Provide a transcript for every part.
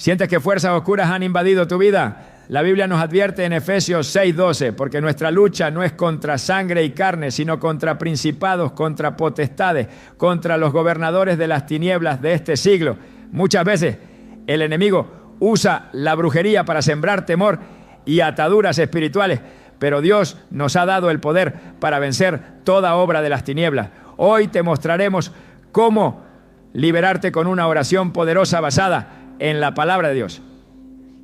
¿Sientes que fuerzas oscuras han invadido tu vida? La Biblia nos advierte en Efesios 6:12, porque nuestra lucha no es contra sangre y carne, sino contra principados, contra potestades, contra los gobernadores de las tinieblas de este siglo. Muchas veces el enemigo usa la brujería para sembrar temor y ataduras espirituales, pero Dios nos ha dado el poder para vencer toda obra de las tinieblas. Hoy te mostraremos cómo liberarte con una oración poderosa basada en la palabra de Dios.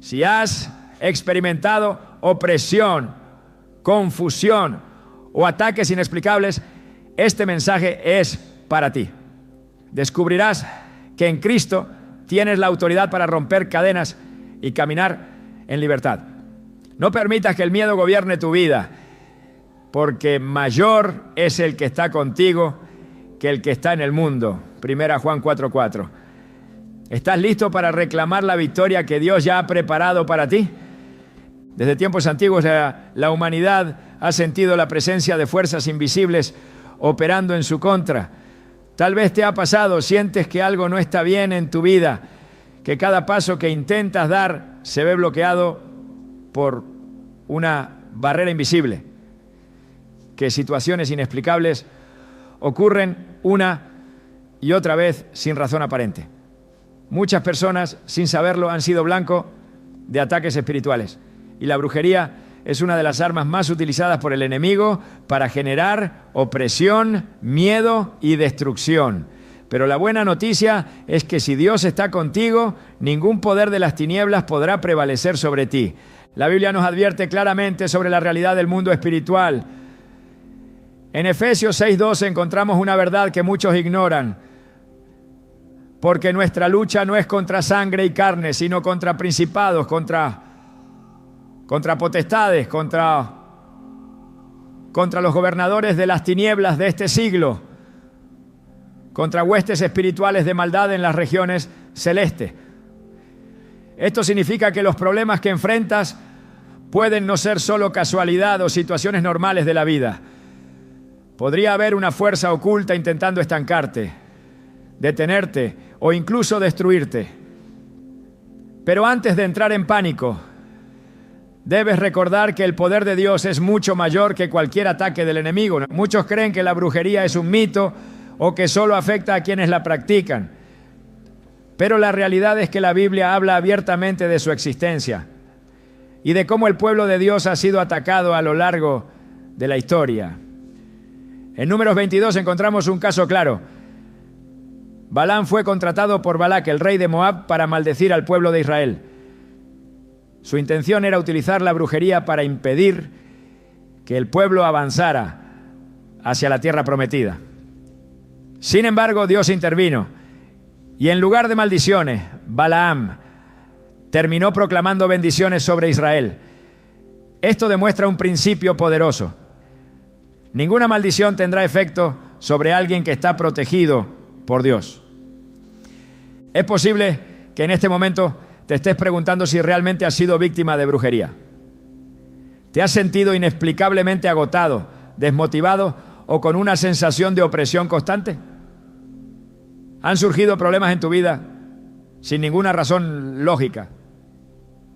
Si has experimentado opresión, confusión o ataques inexplicables, este mensaje es para ti. Descubrirás que en Cristo tienes la autoridad para romper cadenas y caminar en libertad. No permitas que el miedo gobierne tu vida, porque mayor es el que está contigo que el que está en el mundo. 1 Juan 4:4. ¿Estás listo para reclamar la victoria que Dios ya ha preparado para ti? Desde tiempos antiguos la humanidad ha sentido la presencia de fuerzas invisibles operando en su contra. Tal vez te ha pasado, sientes que algo no está bien en tu vida, que cada paso que intentas dar se ve bloqueado por una barrera invisible, que situaciones inexplicables ocurren una y otra vez sin razón aparente. Muchas personas, sin saberlo, han sido blanco de ataques espirituales. Y la brujería es una de las armas más utilizadas por el enemigo para generar opresión, miedo y destrucción. Pero la buena noticia es que si Dios está contigo, ningún poder de las tinieblas podrá prevalecer sobre ti. La Biblia nos advierte claramente sobre la realidad del mundo espiritual. En Efesios 6:12 encontramos una verdad que muchos ignoran. Porque nuestra lucha no es contra sangre y carne, sino contra principados, contra potestades, contra los gobernadores de las tinieblas de este siglo, contra huestes espirituales de maldad en las regiones celestes. Esto significa que los problemas que enfrentas pueden no ser solo casualidad o situaciones normales de la vida. Podría haber una fuerza oculta intentando estancarte, detenerte o incluso destruirte. Pero antes de entrar en pánico, debes recordar que el poder de Dios es mucho mayor que cualquier ataque del enemigo. Muchos creen que la brujería es un mito o que solo afecta a quienes la practican. Pero la realidad es que la Biblia habla abiertamente de su existencia y de cómo el pueblo de Dios ha sido atacado a lo largo de la historia. En Números 22 encontramos un caso claro. Balaam fue contratado por Balac, el rey de Moab, para maldecir al pueblo de Israel. Su intención era utilizar la brujería para impedir que el pueblo avanzara hacia la tierra prometida. Sin embargo, Dios intervino y en lugar de maldiciones, Balaam terminó proclamando bendiciones sobre Israel. Esto demuestra un principio poderoso. Ninguna maldición tendrá efecto sobre alguien que está protegido por Dios. Es posible que en este momento te estés preguntando si realmente has sido víctima de brujería. ¿Te has sentido inexplicablemente agotado, desmotivado o con una sensación de opresión constante? ¿Han surgido problemas en tu vida sin ninguna razón lógica?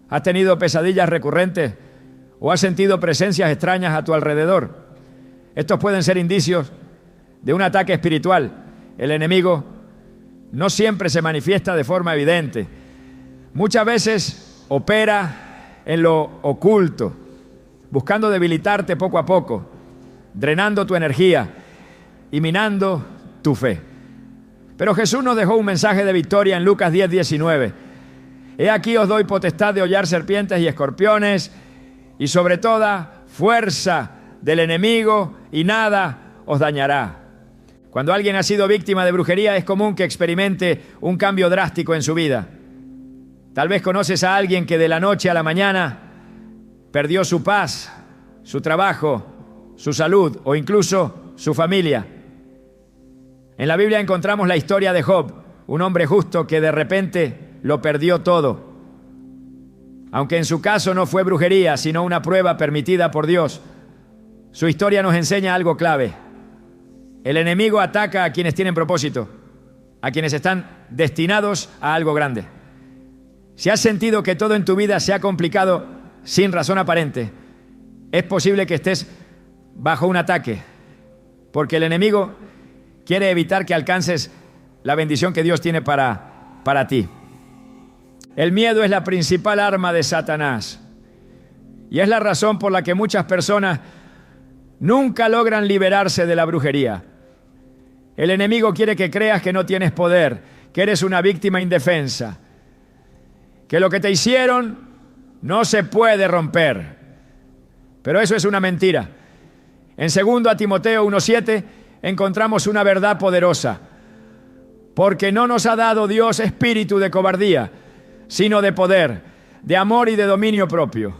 ¿Has tenido pesadillas recurrentes o has sentido presencias extrañas a tu alrededor? Estos pueden ser indicios de un ataque espiritual. El enemigo no siempre se manifiesta de forma evidente. Muchas veces opera en lo oculto, buscando debilitarte poco a poco, drenando tu energía y minando tu fe. Pero Jesús nos dejó un mensaje de victoria en Lucas 10:19. He aquí os doy potestad de hollar serpientes y escorpiones y sobre toda fuerza del enemigo y nada os dañará. Cuando alguien ha sido víctima de brujería es común que experimente un cambio drástico en su vida. Tal vez conoces a alguien que de la noche a la mañana perdió su paz, su trabajo, su salud o incluso su familia. En la Biblia encontramos la historia de Job, un hombre justo que de repente lo perdió todo. Aunque en su caso no fue brujería, sino una prueba permitida por Dios, su historia nos enseña algo clave. El enemigo ataca a quienes tienen propósito, a quienes están destinados a algo grande. Si has sentido que todo en tu vida se ha complicado sin razón aparente, es posible que estés bajo un ataque, porque el enemigo quiere evitar que alcances la bendición que Dios tiene para ti. El miedo es la principal arma de Satanás y es la razón por la que muchas personas nunca logran liberarse de la brujería. El enemigo quiere que creas que no tienes poder, que eres una víctima indefensa, que lo que te hicieron no se puede romper. Pero eso es una mentira. En 2 Timoteo 1:7 encontramos una verdad poderosa. Porque no nos ha dado Dios espíritu de cobardía, sino de poder, de amor y de dominio propio.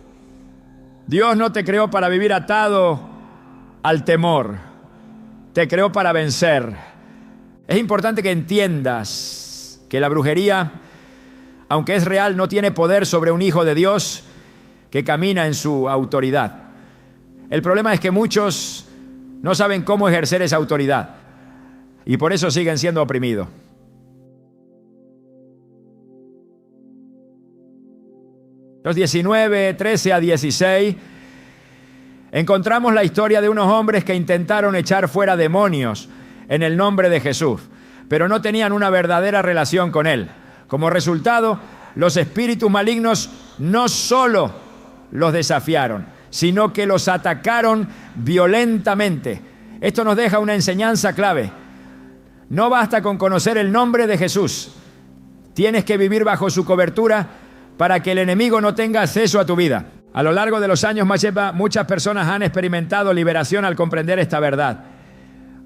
Dios no te creó para vivir atado al temor. Te creó para vencer. Es importante que entiendas que la brujería, aunque es real, no tiene poder sobre un hijo de Dios que camina en su autoridad. El problema es que muchos no saben cómo ejercer esa autoridad y por eso siguen siendo oprimidos. Los 19, 13 a 16, encontramos la historia de unos hombres que intentaron echar fuera demonios en el nombre de Jesús, pero no tenían una verdadera relación con Él. Como resultado, los espíritus malignos no solo los desafiaron, sino que los atacaron violentamente. Esto nos deja una enseñanza clave. No basta con conocer el nombre de Jesús. Tienes que vivir bajo su cobertura para que el enemigo no tenga acceso a tu vida. A lo largo de los años, muchas personas han experimentado liberación al comprender esta verdad.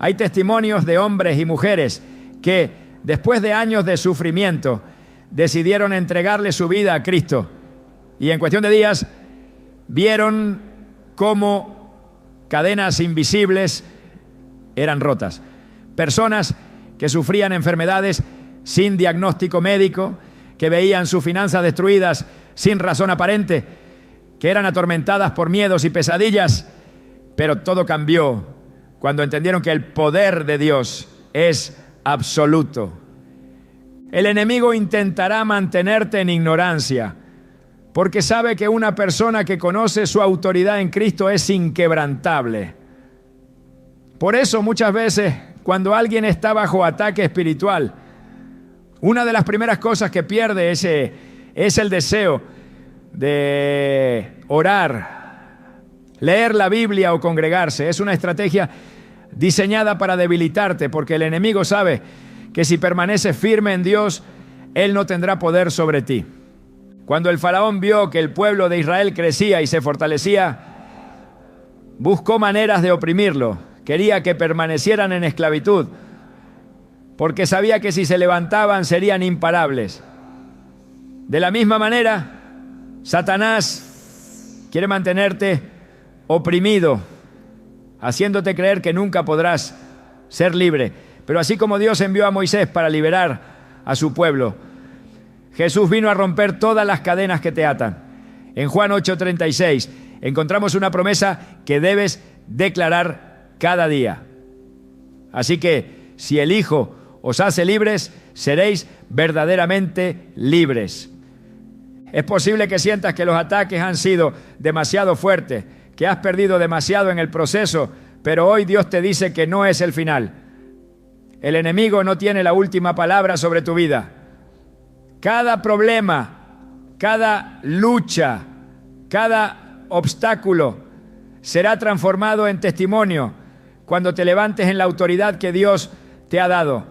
Hay testimonios de hombres y mujeres que, después de años de sufrimiento, decidieron entregarle su vida a Cristo. Y en cuestión de días, vieron cómo cadenas invisibles eran rotas. Personas que sufrían enfermedades sin diagnóstico médico, que veían sus finanzas destruidas sin razón aparente, que eran atormentadas por miedos y pesadillas, pero todo cambió cuando entendieron que el poder de Dios es absoluto. El enemigo intentará mantenerte en ignorancia, porque sabe que una persona que conoce su autoridad en Cristo es inquebrantable. Por eso muchas veces, cuando alguien está bajo ataque espiritual, una de las primeras cosas que pierde es el deseo de orar, leer la Biblia o congregarse. Es una estrategia diseñada para debilitarte, porque el enemigo sabe que si permaneces firme en Dios, Él no tendrá poder sobre ti. Cuando el faraón vio que el pueblo de Israel crecía y se fortalecía, buscó maneras de oprimirlo. Quería que permanecieran en esclavitud, porque sabía que si se levantaban serían imparables. De la misma manera, Satanás quiere mantenerte oprimido, haciéndote creer que nunca podrás ser libre. Pero así como Dios envió a Moisés para liberar a su pueblo, Jesús vino a romper todas las cadenas que te atan. En Juan 8:36 encontramos una promesa que debes declarar cada día. Así que si el Hijo os hace libres, seréis verdaderamente libres. Es posible que sientas que los ataques han sido demasiado fuertes, que has perdido demasiado en el proceso, pero hoy Dios te dice que no es el final. El enemigo no tiene la última palabra sobre tu vida. Cada problema, cada lucha, cada obstáculo será transformado en testimonio cuando te levantes en la autoridad que Dios te ha dado.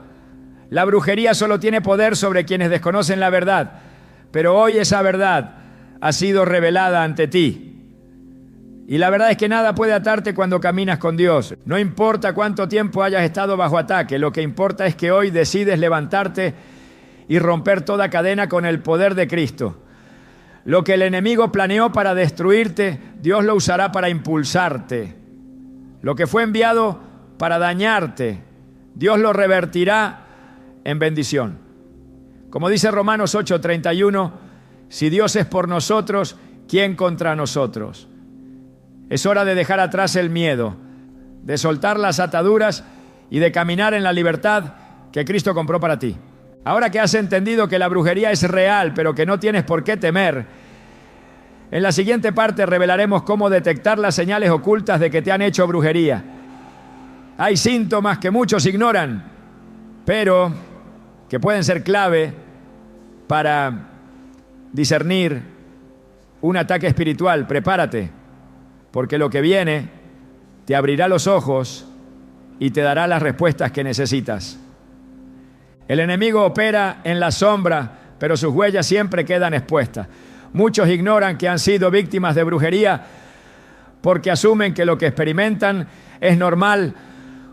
La brujería solo tiene poder sobre quienes desconocen la verdad, pero hoy esa verdad ha sido revelada ante ti. Y la verdad es que nada puede atarte cuando caminas con Dios. No importa cuánto tiempo hayas estado bajo ataque, lo que importa es que hoy decides levantarte y romper toda cadena con el poder de Cristo. Lo que el enemigo planeó para destruirte, Dios lo usará para impulsarte. Lo que fue enviado para dañarte, Dios lo revertirá en bendición. Como dice Romanos 8:31, si Dios es por nosotros, ¿quién contra nosotros? Es hora de dejar atrás el miedo, de soltar las ataduras y de caminar en la libertad que Cristo compró para ti. Ahora que has entendido que la brujería es real, pero que no tienes por qué temer, en la siguiente parte revelaremos cómo detectar las señales ocultas de que te han hecho brujería. Hay síntomas que muchos ignoran, pero que pueden ser clave para discernir un ataque espiritual. Prepárate, porque lo que viene te abrirá los ojos y te dará las respuestas que necesitas. El enemigo opera en la sombra, pero sus huellas siempre quedan expuestas. Muchos ignoran que han sido víctimas de brujería porque asumen que lo que experimentan es normal,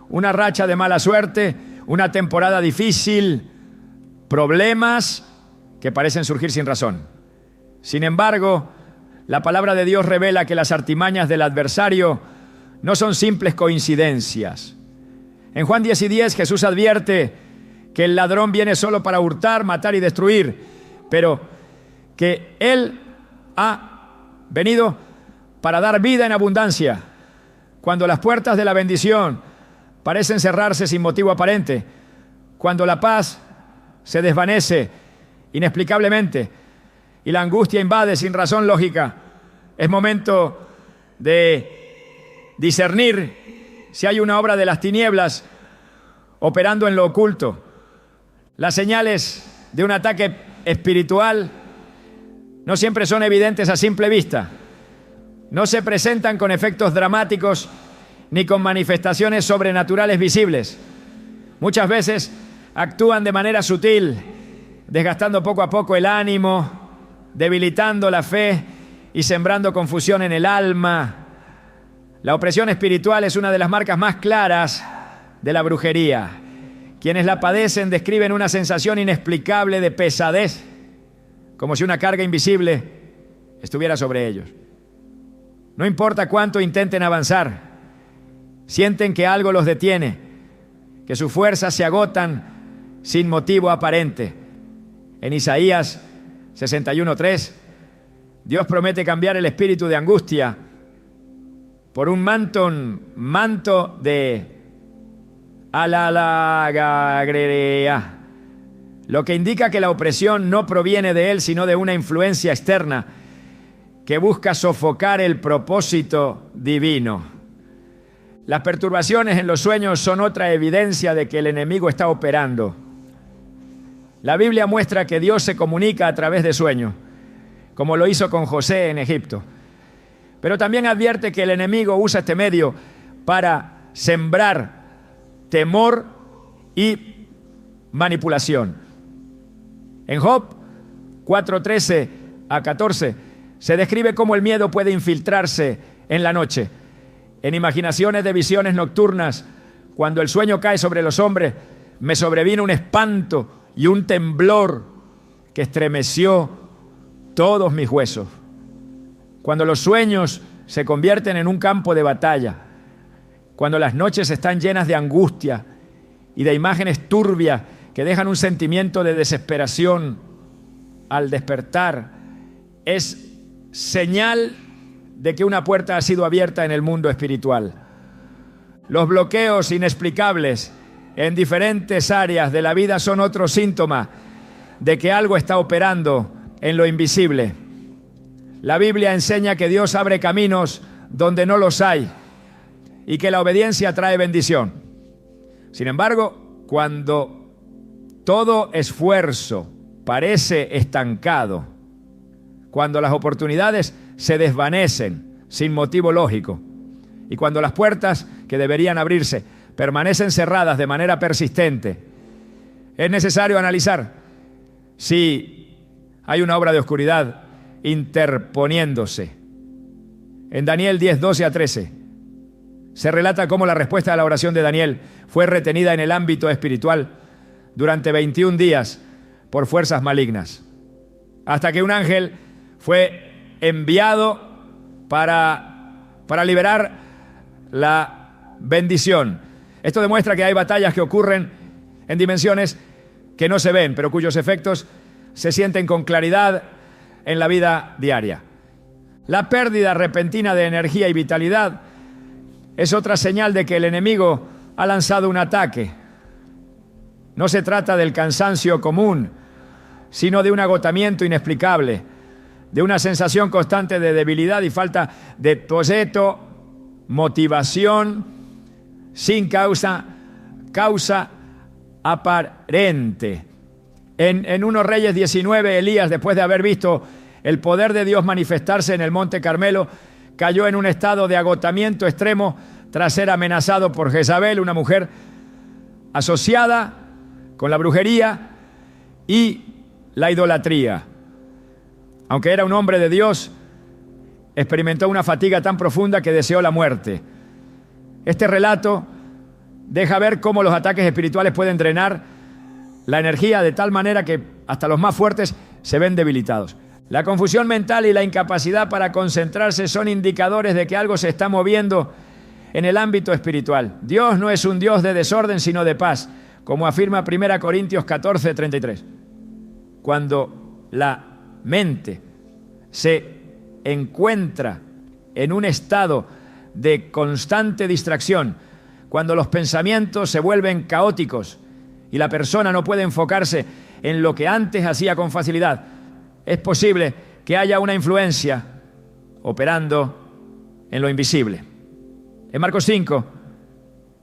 una racha de mala suerte, una temporada difícil, problemas que parecen surgir sin razón. Sin embargo, la palabra de Dios revela que las artimañas del adversario no son simples coincidencias. En Juan 10:10 Jesús advierte que el ladrón viene solo para hurtar, matar y destruir, pero que Él ha venido para dar vida en abundancia. Cuando las puertas de la bendición parecen cerrarse sin motivo aparente, cuando la paz se desvanece inexplicablemente y la angustia invade sin razón lógica, es momento de discernir si hay una obra de las tinieblas operando en lo oculto. Las señales de un ataque espiritual no siempre son evidentes a simple vista. No se presentan con efectos dramáticos ni con manifestaciones sobrenaturales visibles. Muchas veces actúan de manera sutil, desgastando poco a poco el ánimo, debilitando la fe y sembrando confusión en el alma. La opresión espiritual es una de las marcas más claras de la brujería. Quienes la padecen describen una sensación inexplicable de pesadez, como si una carga invisible estuviera sobre ellos. No importa cuánto intenten avanzar, sienten que algo los detiene, que sus fuerzas se agotan sin motivo aparente. En Isaías 61:3, Dios promete cambiar el espíritu de angustia por un manto de alalagagrea, lo que indica que la opresión no proviene de él, sino de una influencia externa que busca sofocar el propósito divino. Las perturbaciones en los sueños son otra evidencia de que el enemigo está operando. La Biblia muestra que Dios se comunica a través de sueños, como lo hizo con José en Egipto. Pero también advierte que el enemigo usa este medio para sembrar temor y manipulación. En Job 4:13 a 14 se describe cómo el miedo puede infiltrarse en la noche. En imaginaciones de visiones nocturnas, cuando el sueño cae sobre los hombres, me sobrevino un espanto y un temblor que estremeció todos mis huesos. Cuando los sueños se convierten en un campo de batalla, cuando las noches están llenas de angustia y de imágenes turbias que dejan un sentimiento de desesperación al despertar, es señal de que una puerta ha sido abierta en el mundo espiritual. Los bloqueos inexplicables en diferentes áreas de la vida son otro síntoma de que algo está operando en lo invisible. La Biblia enseña que Dios abre caminos donde no los hay y que la obediencia trae bendición. Sin embargo, cuando todo esfuerzo parece estancado, cuando las oportunidades se desvanecen sin motivo lógico y cuando las puertas que deberían abrirse permanecen cerradas de manera persistente, es necesario analizar si hay una obra de oscuridad interponiéndose. En Daniel 10:12 a 13 se relata cómo la respuesta a la oración de Daniel fue retenida en el ámbito espiritual durante 21 días por fuerzas malignas, hasta que un ángel fue enviado para liberar la bendición. Esto demuestra que hay batallas que ocurren en dimensiones que no se ven, pero cuyos efectos se sienten con claridad en la vida diaria. La pérdida repentina de energía y vitalidad es otra señal de que el enemigo ha lanzado un ataque. No se trata del cansancio común, sino de un agotamiento inexplicable, de una sensación constante de debilidad y falta de proyecto, motivación, sin causa aparente. En 1 Reyes 19, Elías, después de haber visto el poder de Dios manifestarse en el Monte Carmelo, cayó en un estado de agotamiento extremo tras ser amenazado por Jezabel, una mujer asociada con la brujería y la idolatría. Aunque era un hombre de Dios, experimentó una fatiga tan profunda que deseó la muerte. Este relato deja ver cómo los ataques espirituales pueden drenar la energía de tal manera que hasta los más fuertes se ven debilitados. La confusión mental y la incapacidad para concentrarse son indicadores de que algo se está moviendo en el ámbito espiritual. Dios no es un Dios de desorden, sino de paz, como afirma 1 Corintios 14:33. Cuando la mente se encuentra en un estado de constante distracción, cuando los pensamientos se vuelven caóticos y la persona no puede enfocarse en lo que antes hacía con facilidad, es posible que haya una influencia operando en lo invisible. En Marcos 5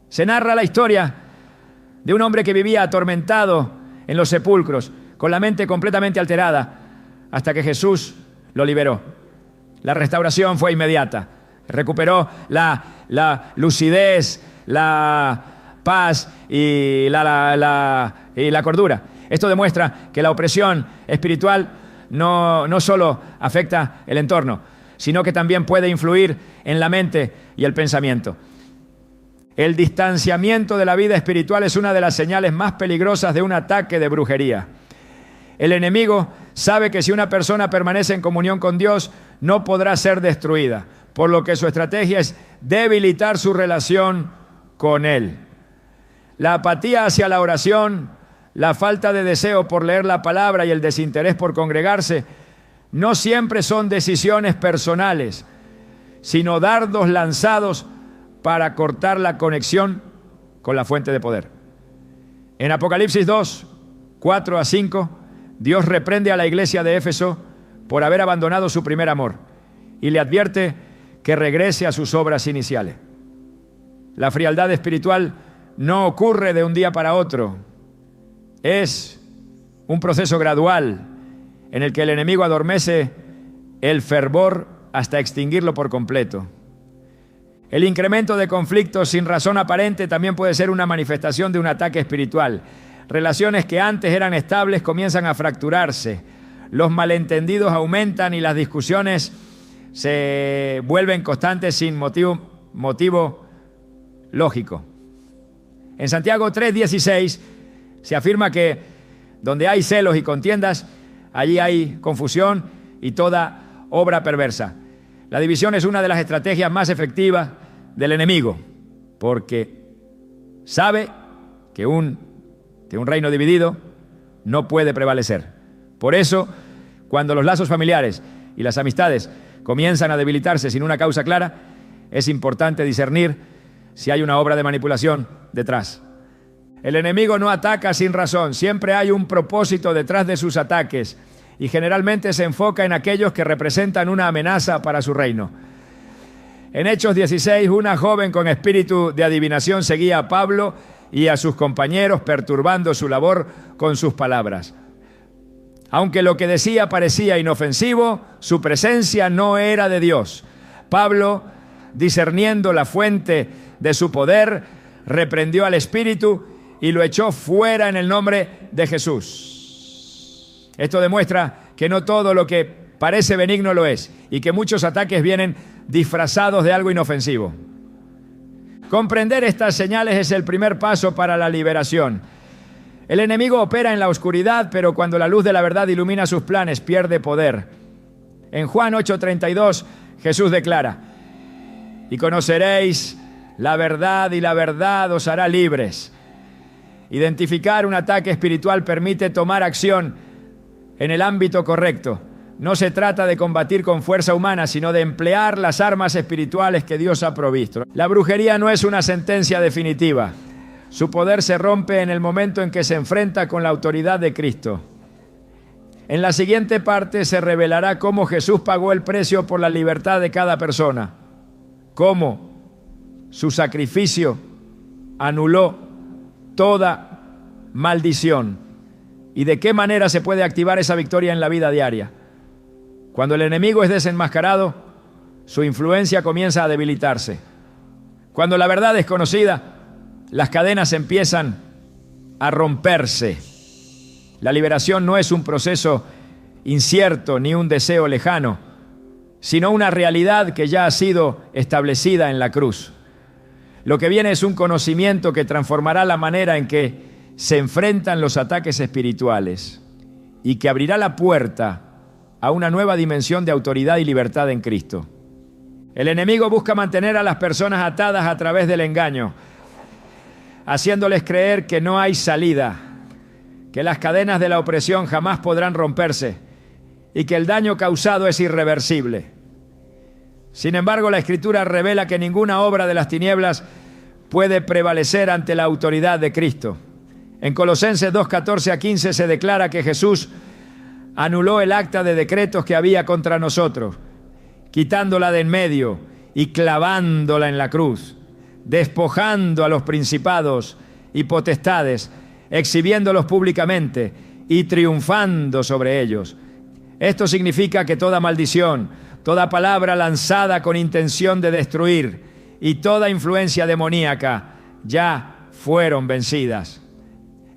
se narra la historia de un hombre que vivía atormentado en los sepulcros, con la mente completamente alterada, hasta que Jesús lo liberó. La restauración fue inmediata. Recuperó la lucidez, la paz y la cordura. Esto demuestra que la opresión espiritual no solo afecta el entorno, sino que también puede influir en la mente y el pensamiento. El distanciamiento de la vida espiritual es una de las señales más peligrosas de un ataque de brujería. El enemigo sabe que si una persona permanece en comunión con Dios, no podrá ser destruida, por lo que su estrategia es debilitar su relación con Él. La apatía hacia la oración, la falta de deseo por leer la palabra y el desinterés por congregarse no siempre son decisiones personales, sino dardos lanzados para cortar la conexión con la fuente de poder. En Apocalipsis 2, 4-5, Dios reprende a la iglesia de Éfeso por haber abandonado su primer amor y le advierte que regrese a sus obras iniciales. La frialdad espiritual no ocurre de un día para otro. Es un proceso gradual en el que el enemigo adormece el fervor hasta extinguirlo por completo. El incremento de conflictos sin razón aparente también puede ser una manifestación de un ataque espiritual. Relaciones que antes eran estables comienzan a fracturarse. Los malentendidos aumentan y las discusiones se vuelven constantes sin motivo lógico. En Santiago 3:16 se afirma que donde hay celos y contiendas, allí hay confusión y toda obra perversa. La división es una de las estrategias más efectivas del enemigo, porque sabe que un reino dividido no puede prevalecer. Por eso, cuando los lazos familiares y las amistades comienzan a debilitarse sin una causa clara, es importante discernir si hay una obra de manipulación detrás. El enemigo no ataca sin razón, siempre hay un propósito detrás de sus ataques y generalmente se enfoca en aquellos que representan una amenaza para su reino. En Hechos 16, una joven con espíritu de adivinación seguía a Pablo y a sus compañeros, perturbando su labor con sus palabras. Aunque lo que decía parecía inofensivo, su presencia no era de Dios. Pablo, discerniendo la fuente de su poder, reprendió al espíritu y lo echó fuera en el nombre de Jesús. Esto demuestra que no todo lo que parece benigno lo es y que muchos ataques vienen disfrazados de algo inofensivo. Comprender estas señales es el primer paso para la liberación. El enemigo opera en la oscuridad, pero cuando la luz de la verdad ilumina sus planes, pierde poder. En Juan 8:32, Jesús declara: y conoceréis la verdad y la verdad os hará libres. Identificar un ataque espiritual permite tomar acción en el ámbito correcto. No se trata de combatir con fuerza humana, sino de emplear las armas espirituales que Dios ha provisto. La brujería no es una sentencia definitiva. Su poder se rompe en el momento en que se enfrenta con la autoridad de Cristo. En la siguiente parte se revelará cómo Jesús pagó el precio por la libertad de cada persona, cómo su sacrificio anuló toda maldición y de qué manera se puede activar esa victoria en la vida diaria. Cuando el enemigo es desenmascarado, su influencia comienza a debilitarse. Cuando la verdad es conocida, las cadenas empiezan a romperse. La liberación no es un proceso incierto ni un deseo lejano, sino una realidad que ya ha sido establecida en la cruz. Lo que viene es un conocimiento que transformará la manera en que se enfrentan los ataques espirituales y que abrirá la puerta a una nueva dimensión de autoridad y libertad en Cristo. El enemigo busca mantener a las personas atadas a través del engaño, haciéndoles creer que no hay salida, que las cadenas de la opresión jamás podrán romperse y que el daño causado es irreversible. Sin embargo, la Escritura revela que ninguna obra de las tinieblas puede prevalecer ante la autoridad de Cristo. En Colosenses 2:14-15 se declara que Jesús anuló el acta de decretos que había contra nosotros, quitándola de en medio y clavándola en la cruz, despojando a los principados y potestades, exhibiéndolos públicamente y triunfando sobre ellos. Esto significa que toda maldición, toda palabra lanzada con intención de destruir y toda influencia demoníaca ya fueron vencidas.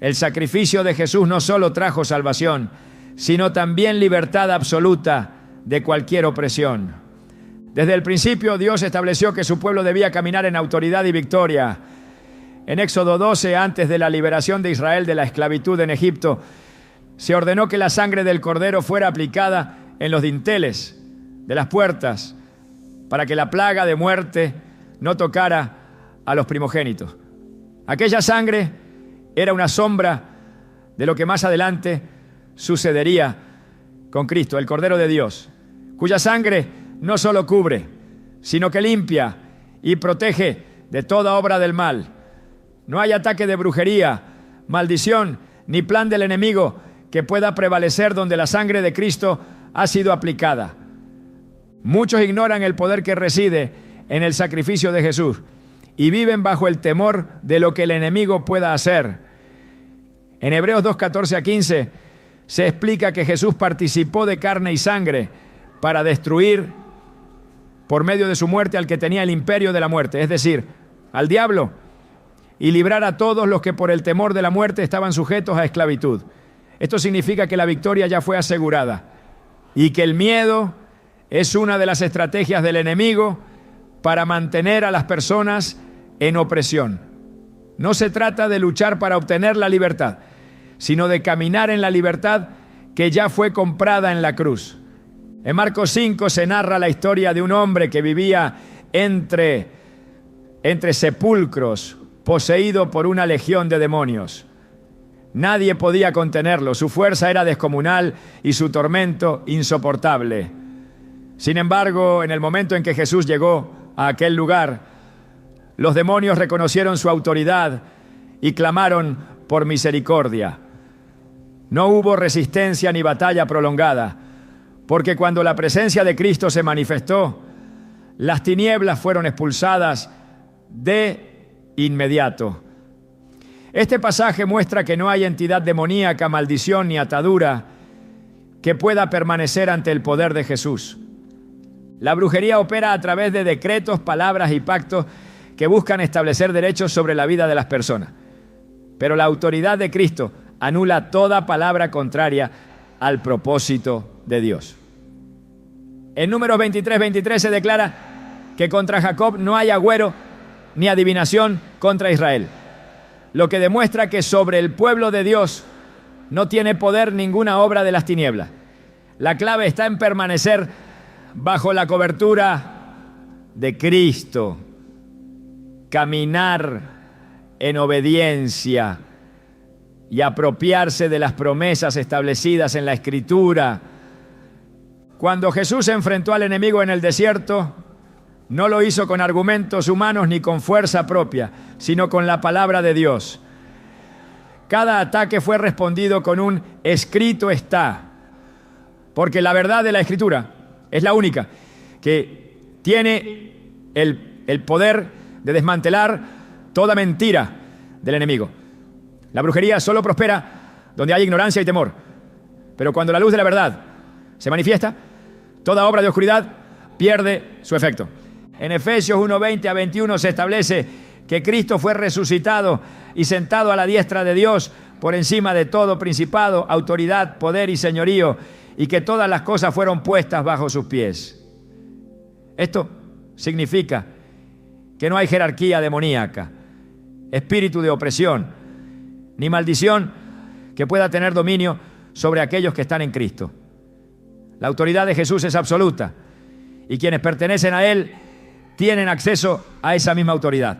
El sacrificio de Jesús no solo trajo salvación, sino también libertad absoluta de cualquier opresión. Desde el principio, Dios estableció que su pueblo debía caminar en autoridad y victoria. En Éxodo 12, antes de la liberación de Israel de la esclavitud en Egipto, se ordenó que la sangre del cordero fuera aplicada en los dinteles de las puertas para que la plaga de muerte no tocara a los primogénitos. Aquella sangre era una sombra de lo que más adelante sucedería con Cristo, el Cordero de Dios, cuya sangre no solo cubre, sino que limpia y protege de toda obra del mal. No hay ataque de brujería, maldición, ni plan del enemigo que pueda prevalecer donde la sangre de Cristo ha sido aplicada. Muchos ignoran el poder que reside en el sacrificio de Jesús y viven bajo el temor de lo que el enemigo pueda hacer. En Hebreos 2:14-15 se explica que Jesús participó de carne y sangre para destruir por medio de su muerte al que tenía el imperio de la muerte, es decir, al diablo, y librar a todos los que por el temor de la muerte estaban sujetos a esclavitud. Esto significa que la victoria ya fue asegurada y que el miedo es una de las estrategias del enemigo para mantener a las personas en opresión. No se trata de luchar para obtener la libertad, sino de caminar en la libertad que ya fue comprada en la cruz. En Marcos 5 se narra la historia de un hombre que vivía entre sepulcros, poseído por una legión de demonios. Nadie podía contenerlo, su fuerza era descomunal y su tormento insoportable. Sin embargo, en el momento en que Jesús llegó a aquel lugar, los demonios reconocieron su autoridad y clamaron por misericordia. No hubo resistencia ni batalla prolongada, porque cuando la presencia de Cristo se manifestó, las tinieblas fueron expulsadas de inmediato. Este pasaje muestra que no hay entidad demoníaca, maldición ni atadura que pueda permanecer ante el poder de Jesús. La brujería opera a través de decretos, palabras y pactos que buscan establecer derechos sobre la vida de las personas. Pero la autoridad de Cristo anula toda palabra contraria al propósito de Dios. En Números 23:23 se declara que contra Jacob no hay agüero ni adivinación contra Israel, lo que demuestra que sobre el pueblo de Dios no tiene poder ninguna obra de las tinieblas. La clave está en permanecer bajo la cobertura de Cristo, caminar en obediencia y apropiarse de las promesas establecidas en la Escritura. Cuando Jesús se enfrentó al enemigo en el desierto, No lo hizo con argumentos humanos ni con fuerza propia, sino con la palabra de Dios. Cada ataque fue respondido con un escrito está, porque la verdad de la Escritura es la única que tiene el poder de desmantelar toda mentira del enemigo. La brujería solo prospera donde hay ignorancia y temor, pero cuando la luz de la verdad se manifiesta, toda obra de oscuridad pierde su efecto. En Efesios 1:20 a 21 se establece que Cristo fue resucitado y sentado a la diestra de Dios por encima de todo principado, autoridad, poder y señorío, y que todas las cosas fueron puestas bajo sus pies. Esto significa que no hay jerarquía demoníaca, espíritu de opresión, ni maldición que pueda tener dominio sobre aquellos que están en Cristo. La autoridad de Jesús es absoluta, y quienes pertenecen a Él tienen acceso a esa misma autoridad.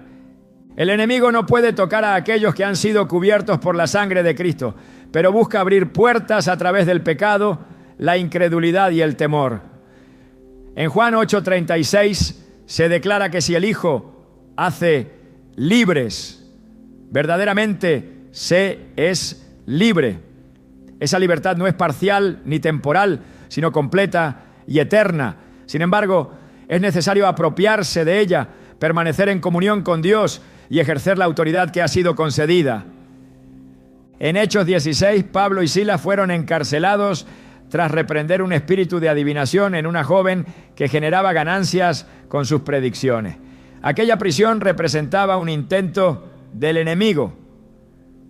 El enemigo no puede tocar a aquellos que han sido cubiertos por la sangre de Cristo, pero busca abrir puertas a través del pecado, la incredulidad y el temor. En Juan 8:36 se declara que si el Hijo hace libres, verdaderamente se es libre. Esa libertad no es parcial ni temporal, sino completa y eterna. Sin embargo, es necesario apropiarse de ella, permanecer en comunión con Dios y ejercer la autoridad que ha sido concedida. En Hechos 16, Pablo y Silas fueron encarcelados tras reprender un espíritu de adivinación en una joven que generaba ganancias con sus predicciones. Aquella prisión representaba un intento del enemigo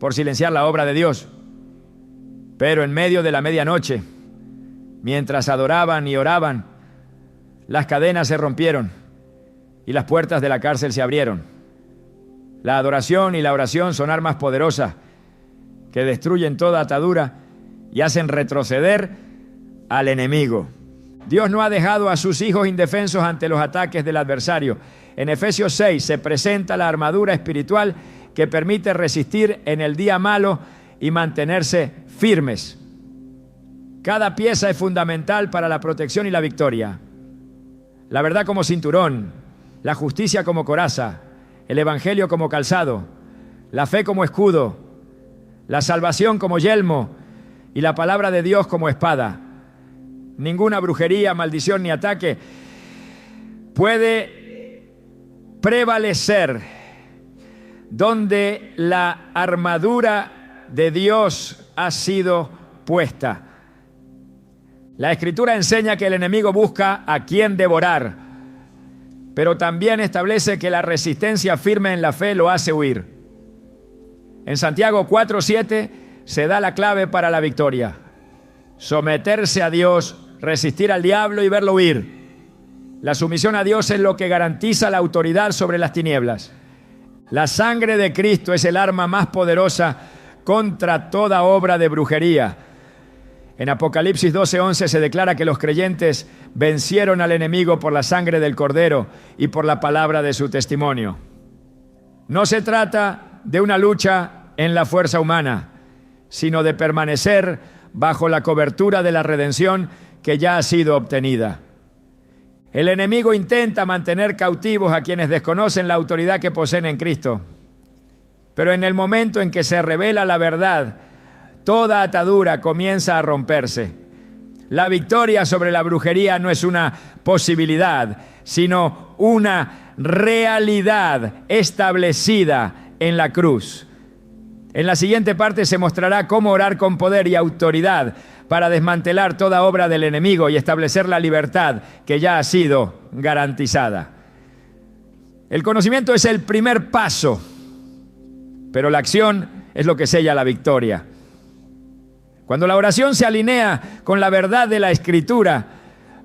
por silenciar la obra de Dios. Pero en medio de la medianoche, mientras adoraban y oraban, las cadenas se rompieron y las puertas de la cárcel se abrieron. La adoración y la oración son armas poderosas que destruyen toda atadura y hacen retroceder al enemigo. Dios no ha dejado a sus hijos indefensos ante los ataques del adversario. En Efesios 6 se presenta la armadura espiritual que permite resistir en el día malo y mantenerse firmes. Cada pieza es fundamental para la protección y la victoria. La verdad como cinturón, la justicia como coraza, el evangelio como calzado, la fe como escudo, la salvación como yelmo y la palabra de Dios como espada. Ninguna brujería, maldición ni ataque puede prevalecer donde la armadura de Dios ha sido puesta. La Escritura enseña que el enemigo busca a quien devorar, pero también establece que la resistencia firme en la fe lo hace huir. En Santiago 4:7 se da la clave para la victoria: someterse a Dios, resistir al diablo y verlo huir. La sumisión a Dios es lo que garantiza la autoridad sobre las tinieblas. La sangre de Cristo es el arma más poderosa contra toda obra de brujería. En Apocalipsis 12:11 se declara que los creyentes vencieron al enemigo por la sangre del Cordero y por la palabra de su testimonio. No se trata de una lucha en la fuerza humana, sino de permanecer bajo la cobertura de la redención que ya ha sido obtenida. El enemigo intenta mantener cautivos a quienes desconocen la autoridad que poseen en Cristo. Pero en el momento en que se revela la verdad, toda atadura comienza a romperse. La victoria sobre la brujería no es una posibilidad, sino una realidad establecida en la cruz. En la siguiente parte se mostrará cómo orar con poder y autoridad para desmantelar toda obra del enemigo y establecer la libertad que ya ha sido garantizada. El conocimiento es el primer paso, pero la acción es lo que sella la victoria. Cuando la oración se alinea con la verdad de la Escritura,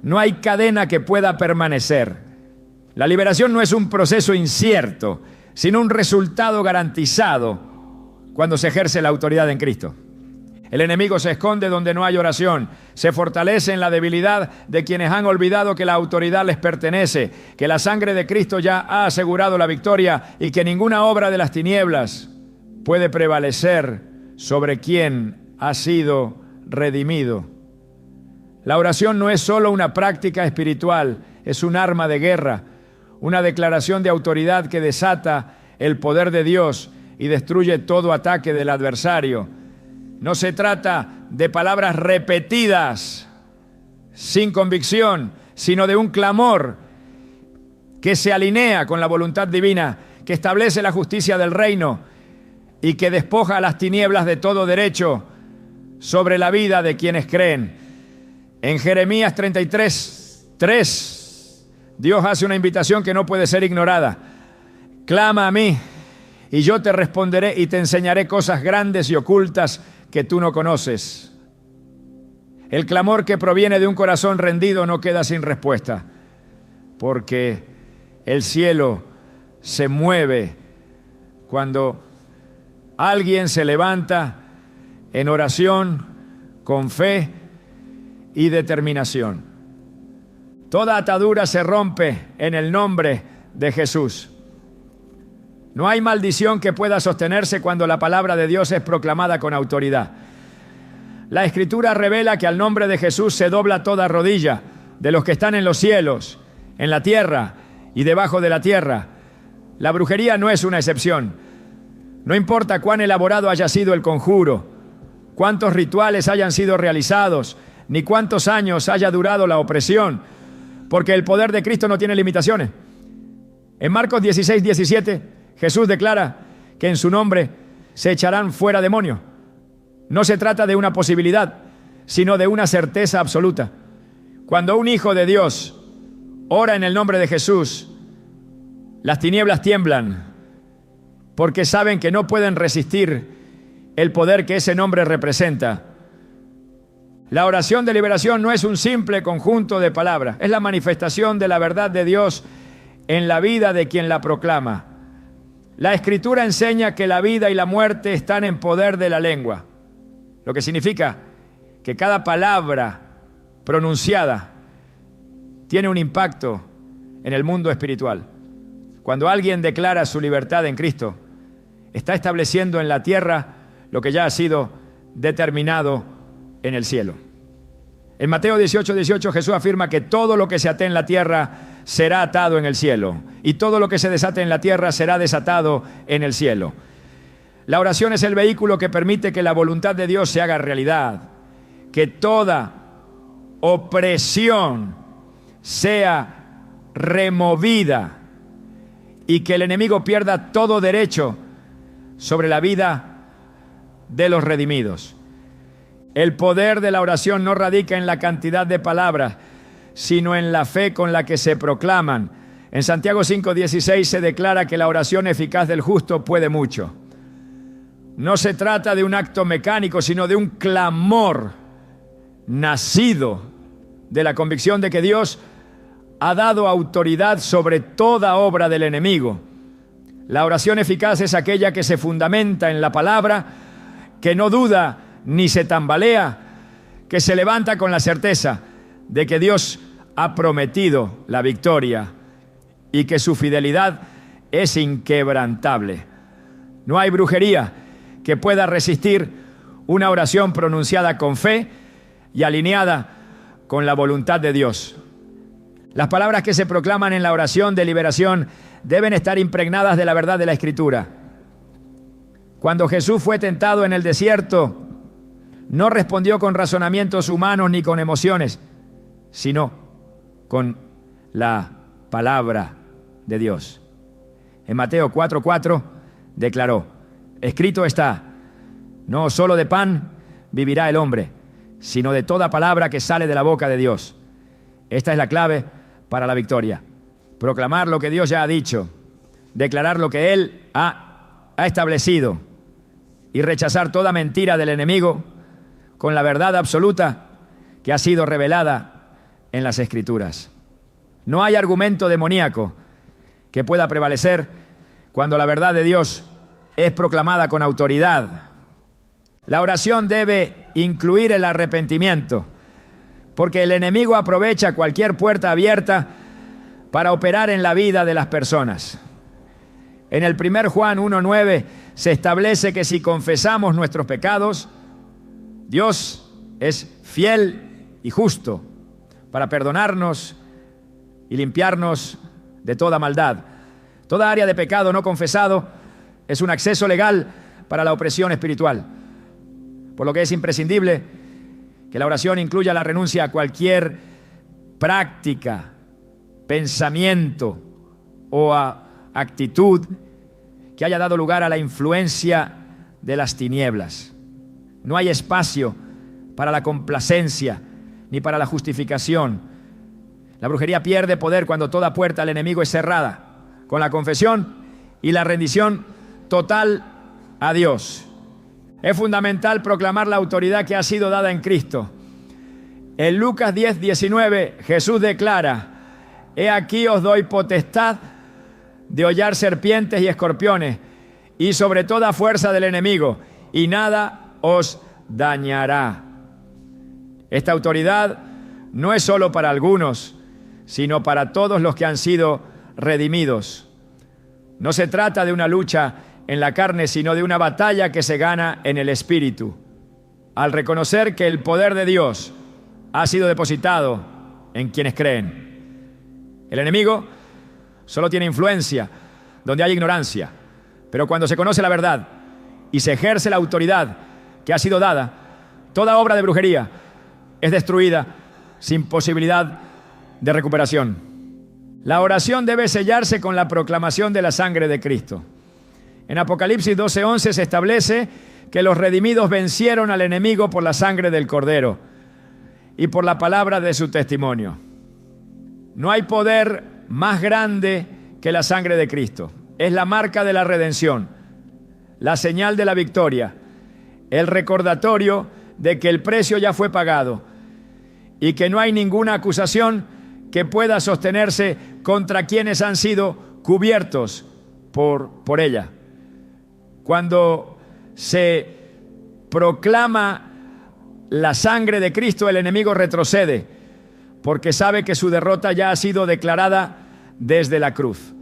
no hay cadena que pueda permanecer. La liberación no es un proceso incierto, sino un resultado garantizado cuando se ejerce la autoridad en Cristo. El enemigo se esconde donde no hay oración, se fortalece en la debilidad de quienes han olvidado que la autoridad les pertenece, que la sangre de Cristo ya ha asegurado la victoria y que ninguna obra de las tinieblas puede prevalecer sobre quien ha sido redimido. La oración no es solo una práctica espiritual, es un arma de guerra, una declaración de autoridad que desata el poder de Dios y destruye todo ataque del adversario. No se trata de palabras repetidas sin convicción, sino de un clamor que se alinea con la voluntad divina, que establece la justicia del reino y que despoja a las tinieblas de todo derecho sobre la vida de quienes creen. En Jeremías 33:3, Dios hace una invitación que no puede ser ignorada. Clama a mí y yo te responderé y te enseñaré cosas grandes y ocultas que tú no conoces. El clamor que proviene de un corazón rendido no queda sin respuesta, porque el cielo se mueve cuando alguien se levanta en oración, con fe y determinación. Toda atadura se rompe en el nombre de Jesús. No hay maldición que pueda sostenerse cuando la palabra de Dios es proclamada con autoridad. La Escritura revela que al nombre de Jesús se dobla toda rodilla de los que están en los cielos, en la tierra y debajo de la tierra. La brujería no es una excepción. No importa cuán elaborado haya sido el conjuro, cuántos rituales hayan sido realizados, ni cuántos años haya durado la opresión, porque el poder de Cristo no tiene limitaciones. En Marcos 16:17, Jesús declara que en su nombre se echarán fuera demonios. No se trata de una posibilidad, sino de una certeza absoluta. Cuando un hijo de Dios ora en el nombre de Jesús, las tinieblas tiemblan, porque saben que no pueden resistir el poder que ese nombre representa. La oración de liberación no es un simple conjunto de palabras, es la manifestación de la verdad de Dios en la vida de quien la proclama. La Escritura enseña que la vida y la muerte están en poder de la lengua, lo que significa que cada palabra pronunciada tiene un impacto en el mundo espiritual. Cuando alguien declara su libertad en Cristo, está estableciendo en la tierra lo que ya ha sido determinado en el cielo. En Mateo 18:18 Jesús afirma que todo lo que se ate en la tierra será atado en el cielo, y todo lo que se desate en la tierra será desatado en el cielo. La oración es el vehículo que permite que la voluntad de Dios se haga realidad, que toda opresión sea removida y que el enemigo pierda todo derecho sobre la vida de los redimidos. El poder de la oración no radica en la cantidad de palabras, sino en la fe con la que se proclaman. En Santiago 5:16 se declara que la oración eficaz del justo puede mucho. No se trata de un acto mecánico, sino de un clamor nacido de la convicción de que Dios ha dado autoridad sobre toda obra del enemigo. La oración eficaz es aquella que se fundamenta en la palabra, que no duda ni se tambalea, que se levanta con la certeza de que Dios ha prometido la victoria y que su fidelidad es inquebrantable. No hay brujería que pueda resistir una oración pronunciada con fe y alineada con la voluntad de Dios. Las palabras que se proclaman en la oración de liberación deben estar impregnadas de la verdad de la Escritura. Cuando Jesús fue tentado en el desierto, no respondió con razonamientos humanos ni con emociones, sino con la palabra de Dios. En Mateo 4:4 declaró: escrito está, no solo de pan vivirá el hombre, sino de toda palabra que sale de la boca de Dios. Esta es la clave para la victoria. Proclamar lo que Dios ya ha dicho, declarar lo que Él ha establecido y rechazar toda mentira del enemigo con la verdad absoluta que ha sido revelada en las Escrituras. No hay argumento demoníaco que pueda prevalecer cuando la verdad de Dios es proclamada con autoridad. La oración debe incluir el arrepentimiento, porque el enemigo aprovecha cualquier puerta abierta para operar en la vida de las personas. En el 1 Juan 1:9 se establece que si confesamos nuestros pecados, Dios es fiel y justo para perdonarnos y limpiarnos de toda maldad. Toda área de pecado no confesado es un acceso legal para la opresión espiritual, por lo que es imprescindible que la oración incluya la renuncia a cualquier práctica, pensamiento o actitud que haya dado lugar a la influencia de las tinieblas. No hay espacio para la complacencia ni para la justificación. La brujería pierde poder cuando toda puerta al enemigo es cerrada, con la confesión y la rendición total a Dios. Es fundamental proclamar la autoridad que ha sido dada en Cristo. En Lucas 10:19, Jesús declara: he aquí os doy potestad de hollar serpientes y escorpiones y sobre toda fuerza del enemigo, y nada os dañará. Esta autoridad no es solo para algunos, sino para todos los que han sido redimidos. No se trata de una lucha en la carne, sino de una batalla que se gana en el Espíritu. Al reconocer que el poder de Dios ha sido depositado en quienes creen. El enemigo solo tiene influencia donde hay ignorancia, pero cuando se conoce la verdad y se ejerce la autoridad que ha sido dada, toda obra de brujería es destruida sin posibilidad de recuperación. La oración debe sellarse con la proclamación de la sangre de Cristo. En Apocalipsis 12:11 se establece que los redimidos vencieron al enemigo por la sangre del Cordero y por la palabra de su testimonio. No hay poder más grande que la sangre de Cristo. Es la marca de la redención, la señal de la victoria, el recordatorio de que el precio ya fue pagado y que no hay ninguna acusación que pueda sostenerse contra quienes han sido cubiertos por ella. Cuando se proclama la sangre de Cristo, el enemigo retrocede, porque sabe que su derrota ya ha sido declarada desde la cruz.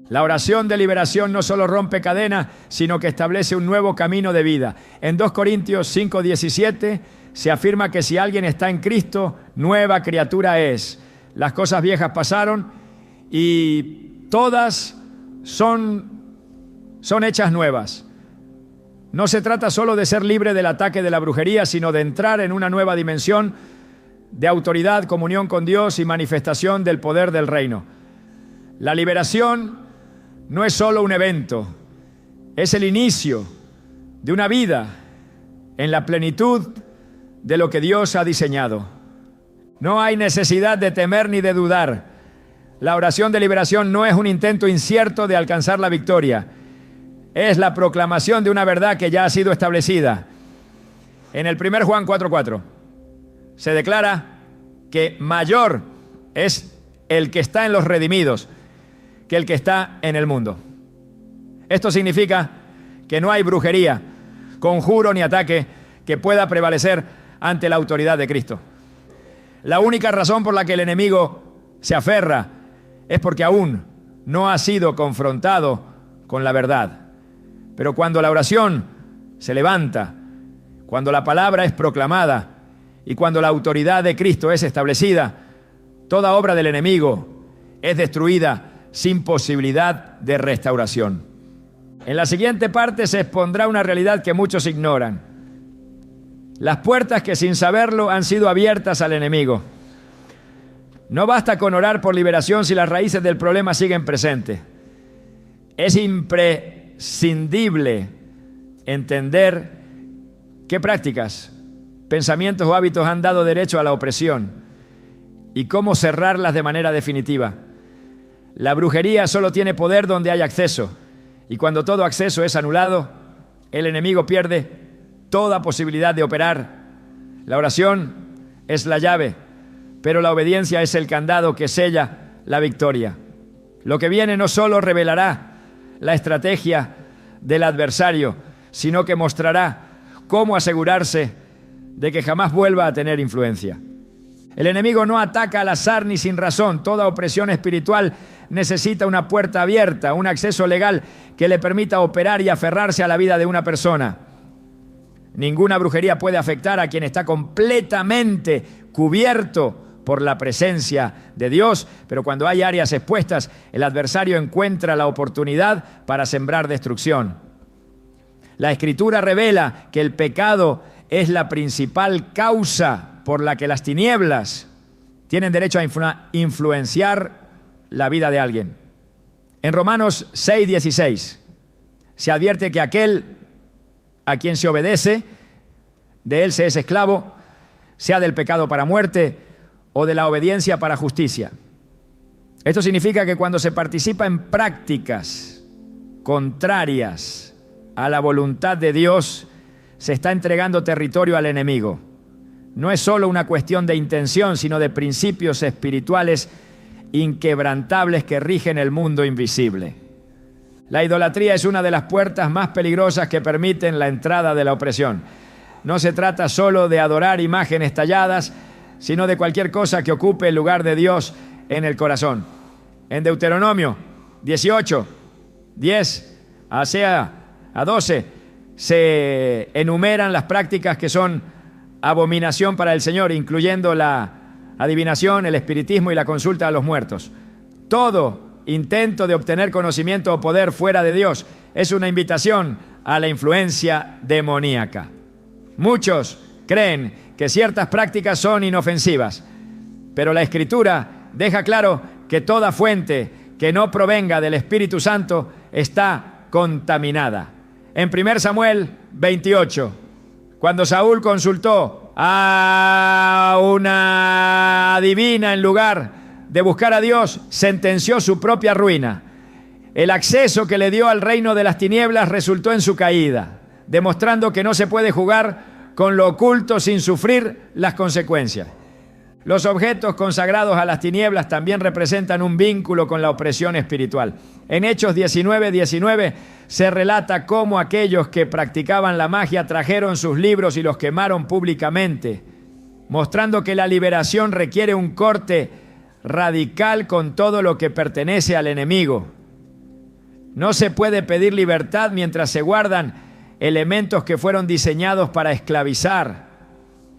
La oración de liberación no solo rompe cadenas, sino que establece un nuevo camino de vida. En 2 Corintios 5:17 se afirma que si alguien está en Cristo, nueva criatura es. Las cosas viejas pasaron y todas son hechas nuevas. No se trata solo de ser libre del ataque de la brujería, sino de entrar en una nueva dimensión de autoridad, comunión con Dios y manifestación del poder del reino. La liberación no es solo un evento, es el inicio de una vida en la plenitud de lo que Dios ha diseñado. No hay necesidad de temer ni de dudar. La oración de liberación no es un intento incierto de alcanzar la victoria. Es la proclamación de una verdad que ya ha sido establecida. En el 1 Juan 4:4 se declara que mayor es el que está en los redimidos que el que está en el mundo. Esto significa que no hay brujería, conjuro ni ataque que pueda prevalecer ante la autoridad de Cristo. La única razón por la que el enemigo se aferra es porque aún no ha sido confrontado con la verdad. Pero cuando la oración se levanta, cuando la palabra es proclamada y cuando la autoridad de Cristo es establecida, toda obra del enemigo es destruida sin posibilidad de restauración. En la siguiente parte se expondrá una realidad que muchos ignoran. Las puertas que sin saberlo han sido abiertas al enemigo. No basta con orar por liberación si las raíces del problema siguen presentes. Es imprescindible entender qué prácticas, pensamientos o hábitos han dado derecho a la opresión y cómo cerrarlas de manera definitiva. La brujería solo tiene poder donde hay acceso, y cuando todo acceso es anulado, el enemigo pierde toda posibilidad de operar. La oración es la llave, pero la obediencia es el candado que sella la victoria. Lo que viene no solo revelará la estrategia del adversario, sino que mostrará cómo asegurarse de que jamás vuelva a tener influencia. El enemigo no ataca al azar ni sin razón. Toda opresión espiritual necesita una puerta abierta, un acceso legal que le permita operar y aferrarse a la vida de una persona. Ninguna brujería puede afectar a quien está completamente cubierto por la presencia de Dios, pero cuando hay áreas expuestas, el adversario encuentra la oportunidad para sembrar destrucción. La Escritura revela que el pecado es la principal causa por la que las tinieblas tienen derecho a influenciar la vida de alguien. En Romanos 6:16 se advierte que aquel a quien se obedece, de él se es esclavo, sea del pecado para muerte o de la obediencia para justicia. Esto significa que cuando se participa en prácticas contrarias a la voluntad de Dios, se está entregando territorio al enemigo. No es solo una cuestión de intención, sino de principios espirituales inquebrantables que rigen el mundo invisible. La idolatría es una de las puertas más peligrosas que permiten la entrada de la opresión. No se trata solo de adorar imágenes talladas, sino de cualquier cosa que ocupe el lugar de Dios en el corazón. En Deuteronomio 18, 10 a 12, se enumeran las prácticas que son abominación para el Señor, incluyendo la adivinación, el espiritismo y la consulta a los muertos. Todo intento de obtener conocimiento o poder fuera de Dios es una invitación a la influencia demoníaca. Muchos creen que ciertas prácticas son inofensivas, pero la Escritura deja claro que toda fuente que no provenga del Espíritu Santo está contaminada. En 1 Samuel 28, cuando Saúl consultó a una adivina en lugar de buscar a Dios, sentenció su propia ruina. El acceso que le dio al reino de las tinieblas resultó en su caída, demostrando que no se puede jugar con lo oculto sin sufrir las consecuencias. Los objetos consagrados a las tinieblas también representan un vínculo con la opresión espiritual. En Hechos 19:19 se relata cómo aquellos que practicaban la magia trajeron sus libros y los quemaron públicamente, mostrando que la liberación requiere un corte radical con todo lo que pertenece al enemigo. No se puede pedir libertad mientras se guardan elementos que fueron diseñados para esclavizar.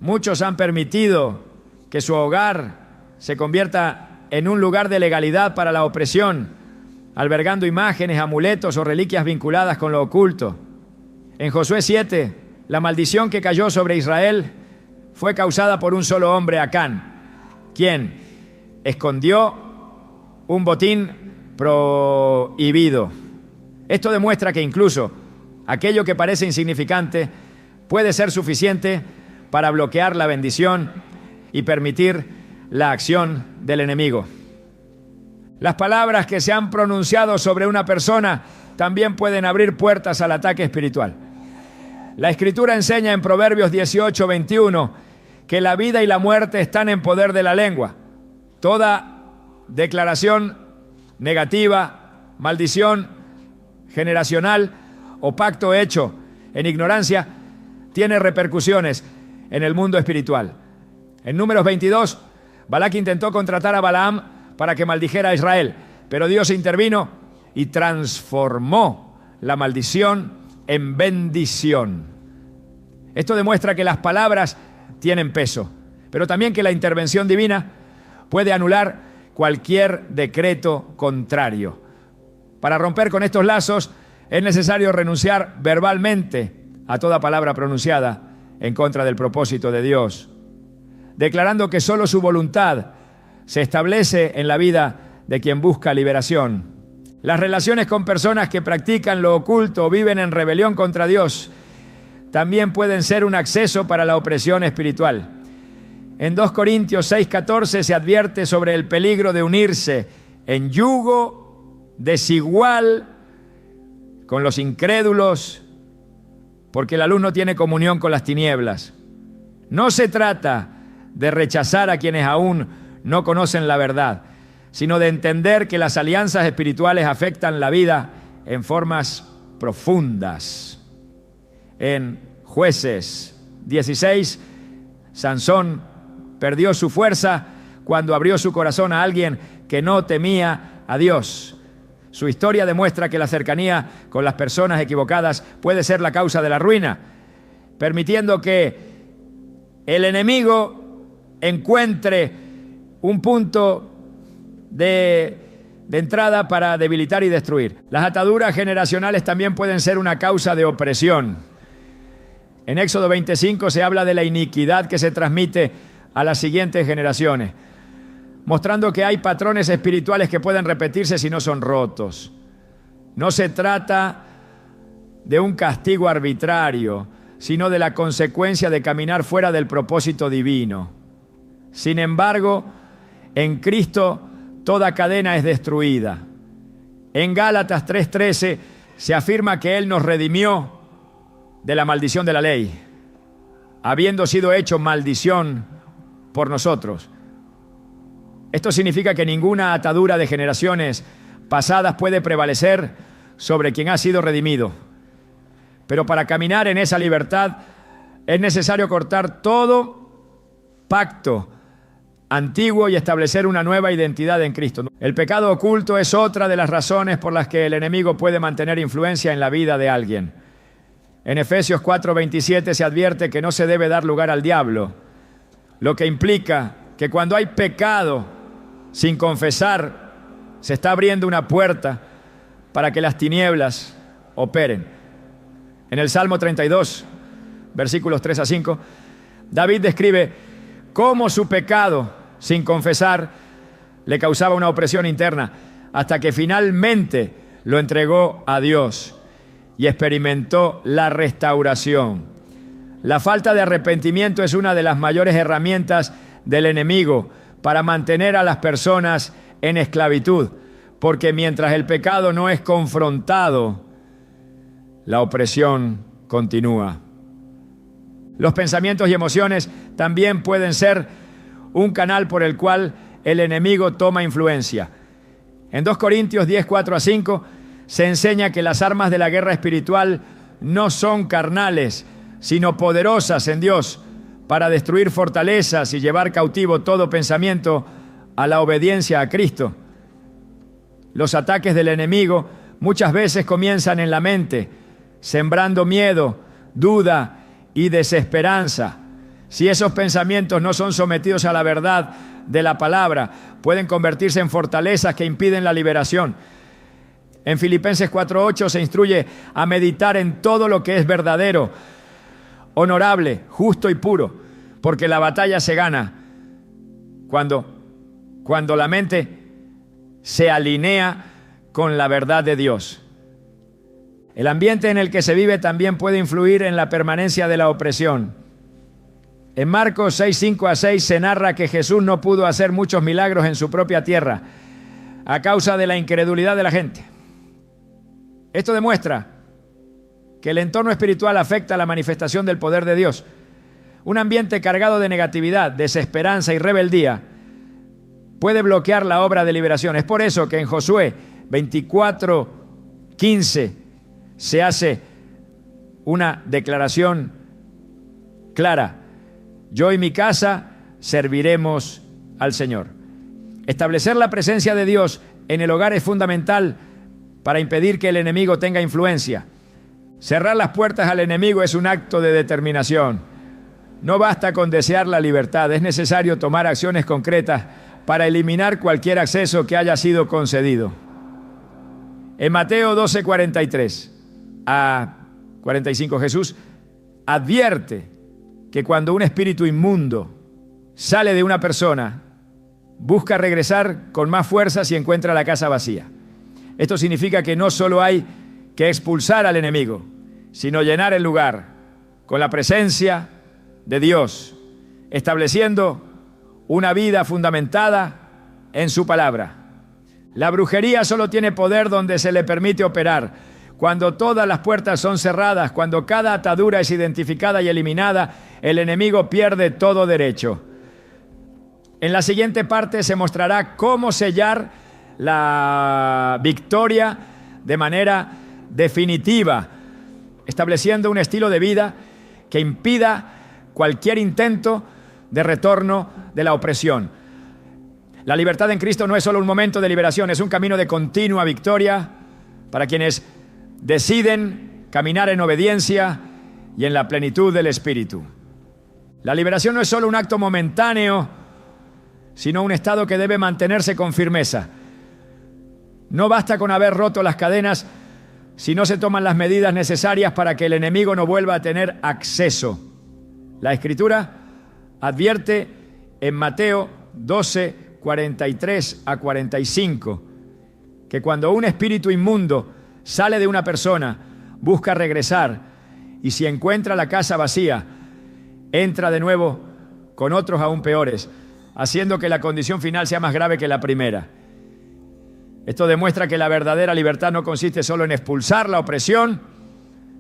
Muchos han permitido que su hogar se convierta en un lugar de legalidad para la opresión, albergando imágenes, amuletos o reliquias vinculadas con lo oculto. En Josué 7, la maldición que cayó sobre Israel fue causada por un solo hombre, Acán, quien escondió un botín prohibido. Esto demuestra que incluso aquello que parece insignificante puede ser suficiente para bloquear la bendición y permitir la acción del enemigo. Las palabras que se han pronunciado sobre una persona también pueden abrir puertas al ataque espiritual. La Escritura enseña en Proverbios 18:21 que la vida y la muerte están en poder de la lengua. Toda declaración negativa, maldición generacional o pacto hecho en ignorancia tiene repercusiones en el mundo espiritual. En Números 22, Balac intentó contratar a Balaam para que maldijera a Israel, pero Dios intervino y transformó la maldición en bendición. Esto demuestra que las palabras tienen peso, pero también que la intervención divina puede anular cualquier decreto contrario. Para romper con estos lazos es necesario renunciar verbalmente a toda palabra pronunciada en contra del propósito de Dios, declarando que solo su voluntad se establece en la vida de quien busca liberación. Las relaciones con personas que practican lo oculto o viven en rebelión contra Dios también pueden ser un acceso para la opresión espiritual. En 2 Corintios 6:14 se advierte sobre el peligro de unirse en yugo desigual con los incrédulos, porque la luz no tiene comunión con las tinieblas. No se trata de rechazar a quienes aún no conocen la verdad, sino de entender que las alianzas espirituales afectan la vida en formas profundas. En Jueces 16, Sansón perdió su fuerza cuando abrió su corazón a alguien que no temía a Dios. Su historia demuestra que la cercanía con las personas equivocadas puede ser la causa de la ruina, permitiendo que el enemigo encuentre un punto de entrada para debilitar y destruir. Las ataduras generacionales también pueden ser una causa de opresión. En Éxodo 25 se habla de la iniquidad que se transmite a las siguientes generaciones, mostrando que hay patrones espirituales que pueden repetirse si no son rotos. No se trata de un castigo arbitrario, sino de la consecuencia de caminar fuera del propósito divino. Sin embargo, en Cristo toda cadena es destruida. En Gálatas 3:13 se afirma que Él nos redimió de la maldición de la ley, habiendo sido hecho maldición por nosotros. Esto significa que ninguna atadura de generaciones pasadas puede prevalecer sobre quien ha sido redimido. Pero para caminar en esa libertad es necesario cortar todo pacto antiguo y establecer una nueva identidad en Cristo. El pecado oculto es otra de las razones por las que el enemigo puede mantener influencia en la vida de alguien. En Efesios 4:27 se advierte que no se debe dar lugar al diablo, lo que implica que cuando hay pecado sin confesar, se está abriendo una puerta para que las tinieblas operen. En el Salmo 32, versículos 3 a 5, David describe cómo su pecado sin confesar le causaba una opresión interna, hasta que finalmente lo entregó a Dios y experimentó la restauración. La falta de arrepentimiento es una de las mayores herramientas del enemigo para mantener a las personas en esclavitud, porque mientras el pecado no es confrontado, la opresión continúa. Los pensamientos y emociones también pueden ser un canal por el cual el enemigo toma influencia. En 2 Corintios 10, 4 a 5 se enseña que las armas de la guerra espiritual no son carnales, sino poderosas en Dios para destruir fortalezas y llevar cautivo todo pensamiento a la obediencia a Cristo. Los ataques del enemigo muchas veces comienzan en la mente, sembrando miedo, duda y desesperanza. Si esos pensamientos no son sometidos a la verdad de la palabra, pueden convertirse en fortalezas que impiden la liberación. En Filipenses 4:8 se instruye a meditar en todo lo que es verdadero, honorable, justo y puro, porque la batalla se gana cuando la mente se alinea con la verdad de Dios. El ambiente en el que se vive también puede influir en la permanencia de la opresión. En Marcos 6, 5 a 6 se narra que Jesús no pudo hacer muchos milagros en su propia tierra a causa de la incredulidad de la gente. Esto demuestra que el entorno espiritual afecta la manifestación del poder de Dios. Un ambiente cargado de negatividad, desesperanza y rebeldía puede bloquear la obra de liberación. Es por eso que en Josué 24:15 se hace una declaración clara: yo y mi casa serviremos al Señor. Establecer la presencia de Dios en el hogar es fundamental para impedir que el enemigo tenga influencia. Cerrar las puertas al enemigo es un acto de determinación. No basta con desear la libertad, es necesario tomar acciones concretas para eliminar cualquier acceso que haya sido concedido. En Mateo 12:43 a 45 Jesús advierte que cuando un espíritu inmundo sale de una persona, busca regresar con más fuerza si encuentra la casa vacía. Esto significa que no solo hay que expulsar al enemigo, sino llenar el lugar con la presencia de Dios, estableciendo una vida fundamentada en su palabra. La brujería solo tiene poder donde se le permite operar. Cuando todas las puertas son cerradas, cuando cada atadura es identificada y eliminada, el enemigo pierde todo derecho. En la siguiente parte se mostrará cómo sellar la victoria de manera definitiva, estableciendo un estilo de vida que impida cualquier intento de retorno de la opresión. La libertad en Cristo no es solo un momento de liberación, es un camino de continua victoria para quienes deciden caminar en obediencia y en la plenitud del Espíritu. La liberación no es solo un acto momentáneo sino un estado que debe mantenerse con firmeza. No basta con haber roto las cadenas si no se toman las medidas necesarias para que el enemigo no vuelva a tener acceso. La Escritura advierte en Mateo 12, 43 a 45, que cuando un espíritu inmundo sale de una persona, busca regresar, y si encuentra la casa vacía, entra de nuevo con otros aún peores, haciendo que la condición final sea más grave que la primera. Esto demuestra que la verdadera libertad no consiste solo en expulsar la opresión,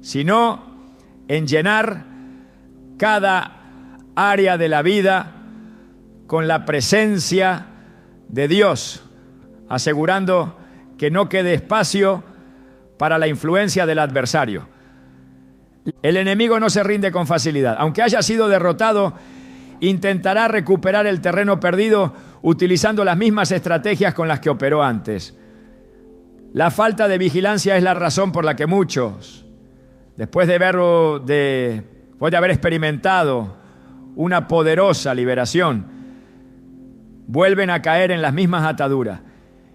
sino en llenar cada área de la vida con la presencia de Dios, asegurando que no quede espacio para la influencia del adversario. El enemigo no se rinde con facilidad. Aunque haya sido derrotado, intentará recuperar el terreno perdido utilizando las mismas estrategias con las que operó antes. La falta de vigilancia es la razón por la que muchos, después de haber experimentado una poderosa liberación, vuelven a caer en las mismas ataduras.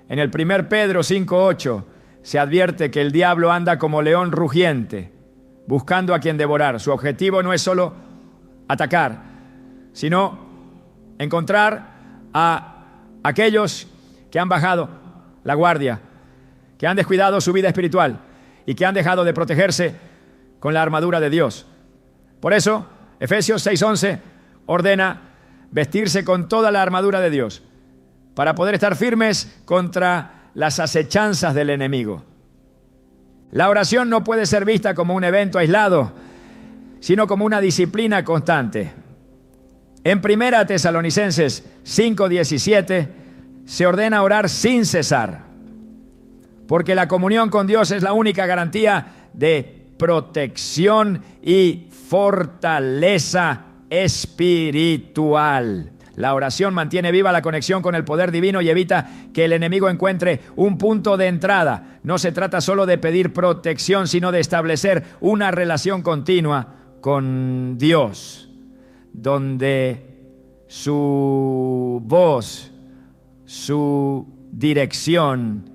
En el 1 Pedro 5:8 se advierte que el diablo anda como león rugiente, buscando a quien devorar. Su objetivo no es solo atacar, sino encontrar a aquellos que han bajado la guardia, que han descuidado su vida espiritual y que han dejado de protegerse con la armadura de Dios. Por eso, Efesios 6:11 ordena vestirse con toda la armadura de Dios para poder estar firmes contra las acechanzas del enemigo. La oración no puede ser vista como un evento aislado, sino como una disciplina constante. En 1 Tesalonicenses 5:17 se ordena orar sin cesar, porque la comunión con Dios es la única garantía de protección y fortaleza espiritual. La oración mantiene viva la conexión con el poder divino y evita que el enemigo encuentre un punto de entrada. No se trata solo de pedir protección, sino de establecer una relación continua con Dios, donde su voz, su dirección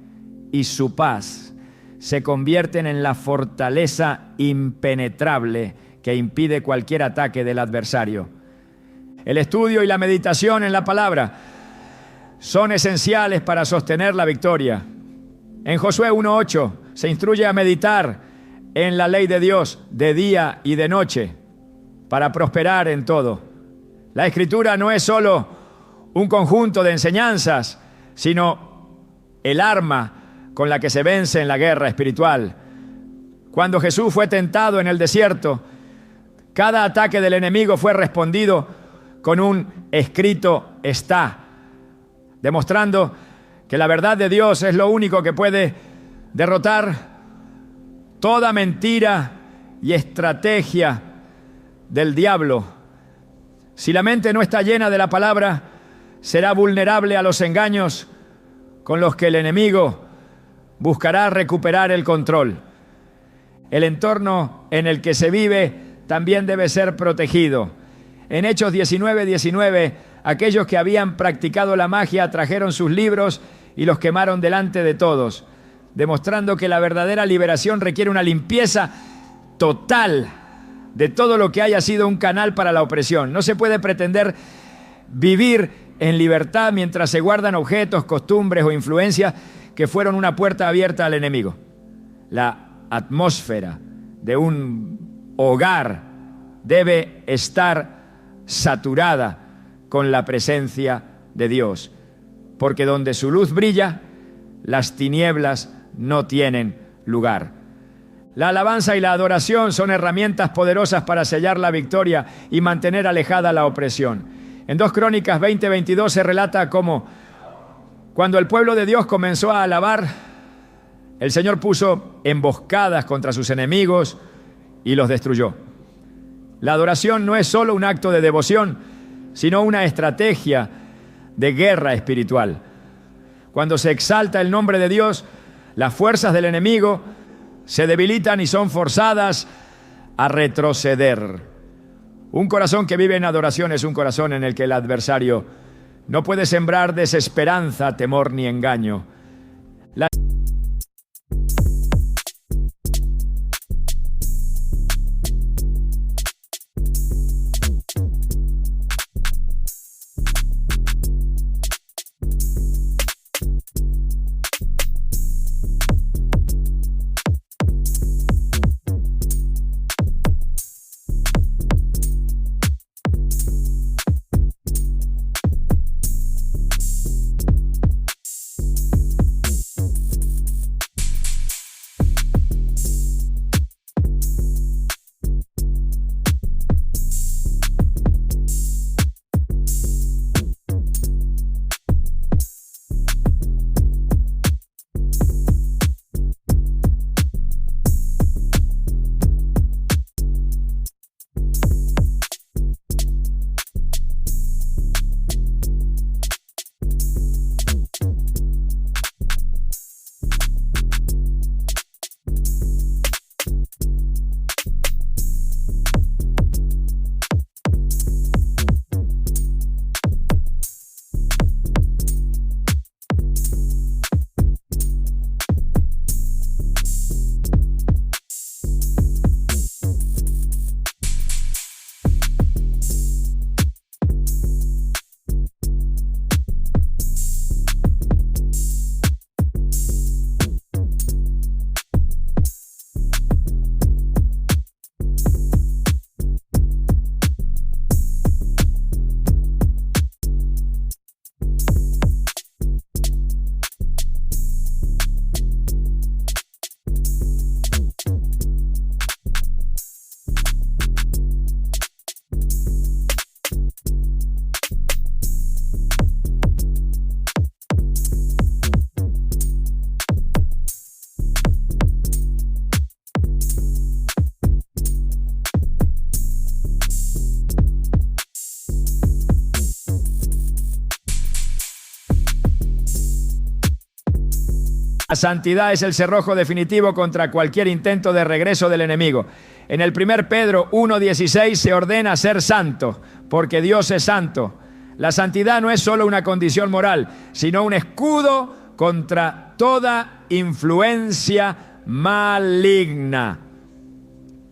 y su paz se convierten en la fortaleza impenetrable que impide cualquier ataque del adversario. El estudio y la meditación en la palabra son esenciales para sostener la victoria. En Josué 1:8 se instruye a meditar en la ley de Dios de día y de noche para prosperar en todo. La Escritura no es solo un conjunto de enseñanzas, sino el arma con la que se vence en la guerra espiritual. Cuando Jesús fue tentado en el desierto, cada ataque del enemigo fue respondido con un escrito está, demostrando que la verdad de Dios es lo único que puede derrotar toda mentira y estrategia del diablo. Si la mente no está llena de la palabra, será vulnerable a los engaños con los que el enemigo buscará recuperar el control. El entorno en el que se vive también debe ser protegido. En Hechos 19:19, aquellos que habían practicado la magia trajeron sus libros y los quemaron delante de todos, demostrando que la verdadera liberación requiere una limpieza total de todo lo que haya sido un canal para la opresión. No se puede pretender vivir en libertad mientras se guardan objetos, costumbres o influencias que fueron una puerta abierta al enemigo. La atmósfera de un hogar debe estar saturada con la presencia de Dios, porque donde su luz brilla, las tinieblas no tienen lugar. La alabanza y la adoración son herramientas poderosas para sellar la victoria y mantener alejada la opresión. En 2 Crónicas 20:22 se relata cómo cuando el pueblo de Dios comenzó a alabar, el Señor puso emboscadas contra sus enemigos y los destruyó. La adoración no es solo un acto de devoción, sino una estrategia de guerra espiritual. Cuando se exalta el nombre de Dios, las fuerzas del enemigo se debilitan y son forzadas a retroceder. Un corazón que vive en adoración es un corazón en el que el adversario No puede sembrar desesperanza, temor ni engaño. La santidad es el cerrojo definitivo contra cualquier intento de regreso del enemigo. En el 1 Pedro 1:16 se ordena ser santo, porque Dios es santo. La santidad no es solo una condición moral, sino un escudo contra toda influencia maligna.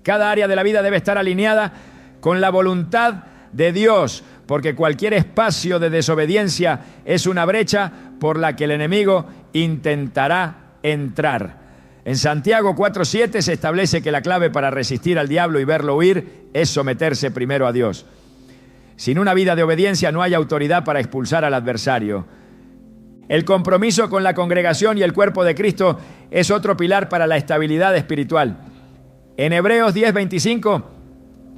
Cada área de la vida debe estar alineada con la voluntad de Dios, porque cualquier espacio de desobediencia es una brecha por la que el enemigo intentará entrar. En Santiago 4:7 se establece que la clave para resistir al diablo y verlo huir es someterse primero a Dios. Sin una vida de obediencia no hay autoridad para expulsar al adversario. El compromiso con la congregación y el cuerpo de Cristo es otro pilar para la estabilidad espiritual. En Hebreos 10:25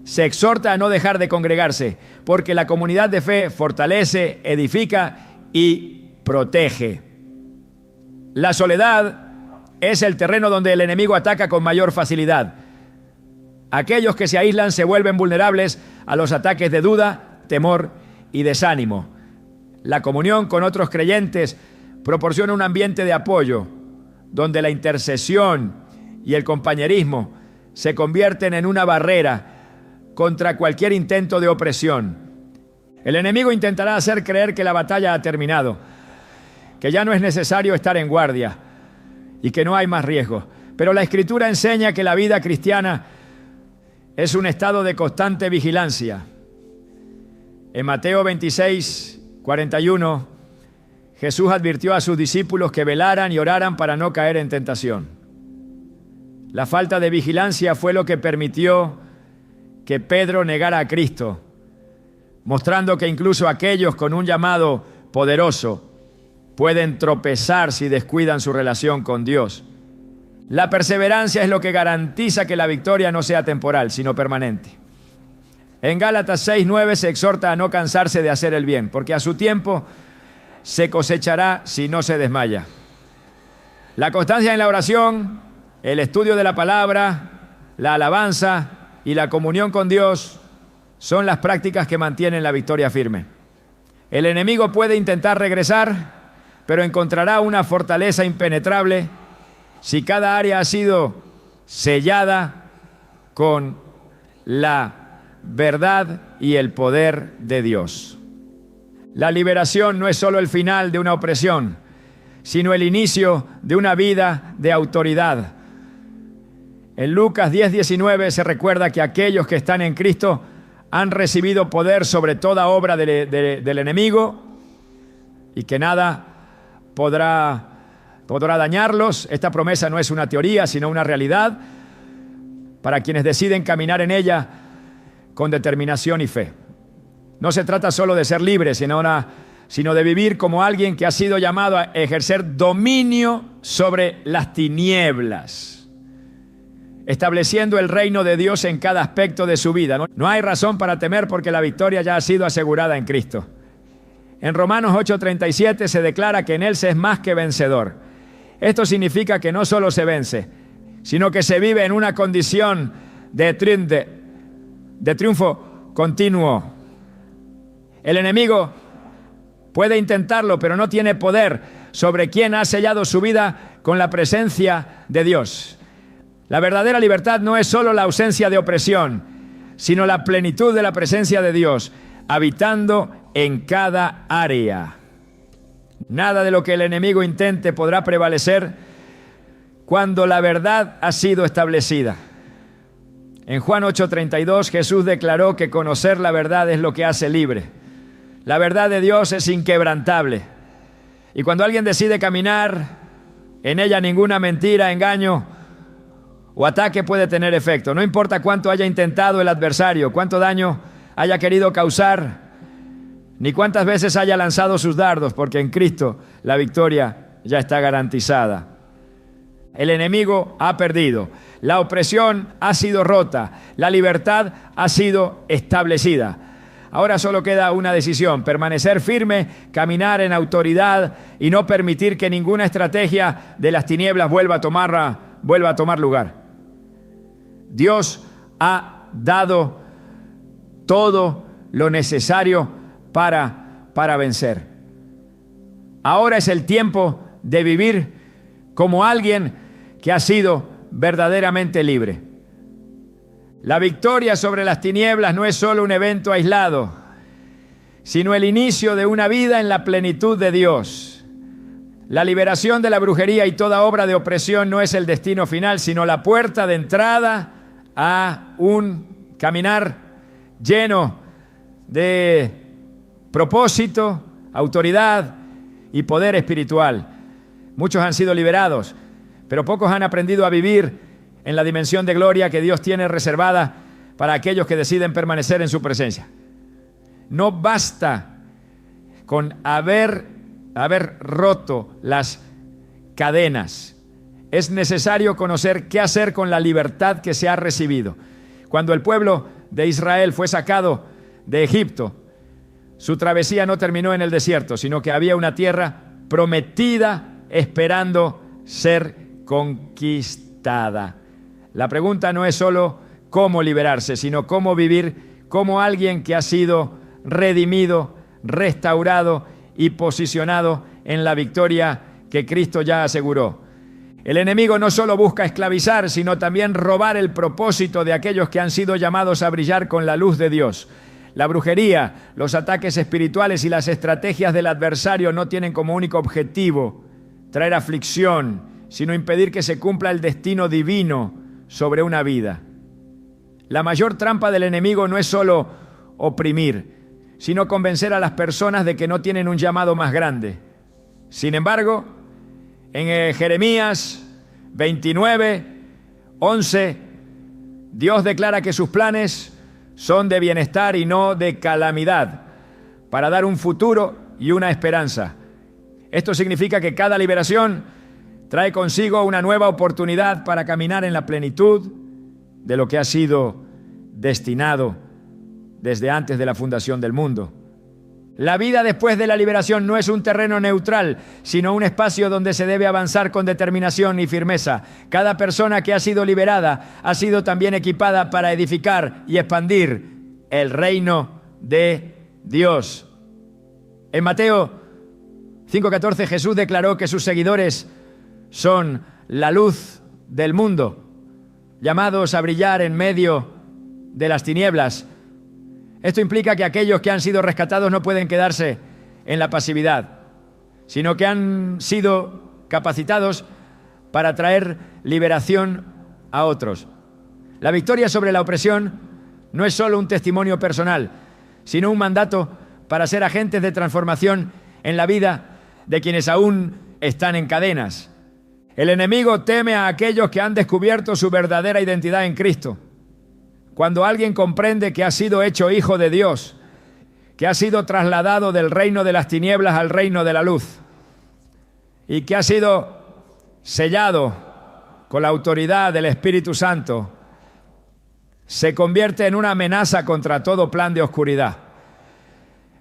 se exhorta a no dejar de congregarse, porque la comunidad de fe fortalece, edifica y protege. La soledad es el terreno donde el enemigo ataca con mayor facilidad. Aquellos que se aíslan se vuelven vulnerables a los ataques de duda, temor y desánimo. La comunión con otros creyentes proporciona un ambiente de apoyo, donde la intercesión y el compañerismo se convierten en una barrera contra cualquier intento de opresión. El enemigo intentará hacer creer que la batalla ha terminado, que ya no es necesario estar en guardia y que no hay más riesgo. Pero la Escritura enseña que la vida cristiana es un estado de constante vigilancia. En Mateo 26:41, Jesús advirtió a sus discípulos que velaran y oraran para no caer en tentación. La falta de vigilancia fue lo que permitió que Pedro negara a Cristo, mostrando que incluso aquellos con un llamado poderoso pueden tropezar si descuidan su relación con Dios. La perseverancia es lo que garantiza que la victoria no sea temporal, sino permanente. En Gálatas 6:9 se exhorta a no cansarse de hacer el bien, porque a su tiempo se cosechará si no se desmaya. La constancia en la oración, el estudio de la palabra, la alabanza y la comunión con Dios son las prácticas que mantienen la victoria firme. El enemigo puede intentar regresar, pero encontrará una fortaleza impenetrable si cada área ha sido sellada con la verdad y el poder de Dios. La liberación no es solo el final de una opresión, sino el inicio de una vida de autoridad. En Lucas 10:19 se recuerda que aquellos que están en Cristo han recibido poder sobre toda obra del enemigo y que nada podrá dañarlos. Esta promesa no es una teoría, sino una realidad para quienes deciden caminar en ella con determinación y fe. No se trata solo de ser libre, sino de vivir como alguien que ha sido llamado a ejercer dominio sobre las tinieblas, estableciendo el reino de Dios en cada aspecto de su vida. No hay razón para temer porque la victoria ya ha sido asegurada en Cristo. En Romanos 8:37 se declara que en Él se es más que vencedor. Esto significa que no solo se vence, sino que se vive en una condición de triunfo continuo. El enemigo puede intentarlo, pero no tiene poder sobre quien ha sellado su vida con la presencia de Dios. La verdadera libertad no es solo la ausencia de opresión, sino la plenitud de la presencia de Dios, habitando en cada área. Nada de lo que el enemigo intente podrá prevalecer cuando la verdad ha sido establecida. En Juan 8:32 Jesús declaró que conocer la verdad es lo que hace libre. La verdad de Dios es inquebrantable. Y cuando alguien decide caminar en ella, ninguna mentira, engaño o ataque puede tener efecto. No importa cuánto haya intentado el adversario, cuánto daño haya querido causar, ni cuántas veces haya lanzado sus dardos, porque en Cristo la victoria ya está garantizada. El enemigo ha perdido, la opresión ha sido rota, la libertad ha sido establecida. Ahora solo queda una decisión: permanecer firme, caminar en autoridad y no permitir que ninguna estrategia de las tinieblas vuelva a tomar lugar. Dios ha dado todo lo necesario para vencer. Ahora es el tiempo de vivir como alguien que ha sido verdaderamente libre. La victoria sobre las tinieblas no es solo un evento aislado, sino el inicio de una vida en la plenitud de Dios. La liberación de la brujería y toda obra de opresión no es el destino final, sino la puerta de entrada a un caminar lleno de propósito, autoridad y poder espiritual. Muchos han sido liberados, pero pocos han aprendido a vivir en la dimensión de gloria que Dios tiene reservada para aquellos que deciden permanecer en su presencia. No basta con haber roto las cadenas. Es necesario conocer qué hacer con la libertad que se ha recibido. Cuando el pueblo de Israel fue sacado de Egipto, su travesía no terminó en el desierto, sino que había una tierra prometida esperando ser conquistada. La pregunta no es solo cómo liberarse, sino cómo vivir como alguien que ha sido redimido, restaurado y posicionado en la victoria que Cristo ya aseguró. El enemigo no solo busca esclavizar, sino también robar el propósito de aquellos que han sido llamados a brillar con la luz de Dios. La brujería, los ataques espirituales y las estrategias del adversario no tienen como único objetivo traer aflicción, sino impedir que se cumpla el destino divino sobre una vida. La mayor trampa del enemigo no es solo oprimir, sino convencer a las personas de que no tienen un llamado más grande. Sin embargo, en Jeremías 29:11, Dios declara que sus planes son de bienestar y no de calamidad, para dar un futuro y una esperanza. Esto significa que cada liberación trae consigo una nueva oportunidad para caminar en la plenitud de lo que ha sido destinado desde antes de la fundación del mundo. La vida después de la liberación no es un terreno neutral, sino un espacio donde se debe avanzar con determinación y firmeza. Cada persona que ha sido liberada ha sido también equipada para edificar y expandir el reino de Dios. En Mateo 5:14 Jesús declaró que sus seguidores son la luz del mundo, llamados a brillar en medio de las tinieblas. Esto implica que aquellos que han sido rescatados no pueden quedarse en la pasividad, sino que han sido capacitados para traer liberación a otros. La victoria sobre la opresión no es solo un testimonio personal, sino un mandato para ser agentes de transformación en la vida de quienes aún están en cadenas. El enemigo teme a aquellos que han descubierto su verdadera identidad en Cristo. Cuando alguien comprende que ha sido hecho hijo de Dios, que ha sido trasladado del reino de las tinieblas al reino de la luz y que ha sido sellado con la autoridad del Espíritu Santo, se convierte en una amenaza contra todo plan de oscuridad.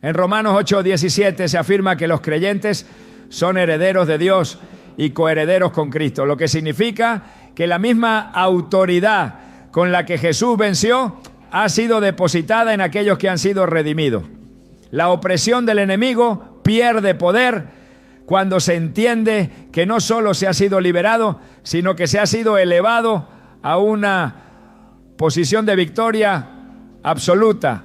En Romanos 8:17 se afirma que los creyentes son herederos de Dios y coherederos con Cristo, lo que significa que la misma autoridad con la que Jesús venció ha sido depositada en aquellos que han sido redimidos. La opresión del enemigo pierde poder cuando se entiende que no solo se ha sido liberado, sino que se ha sido elevado a una posición de victoria absoluta.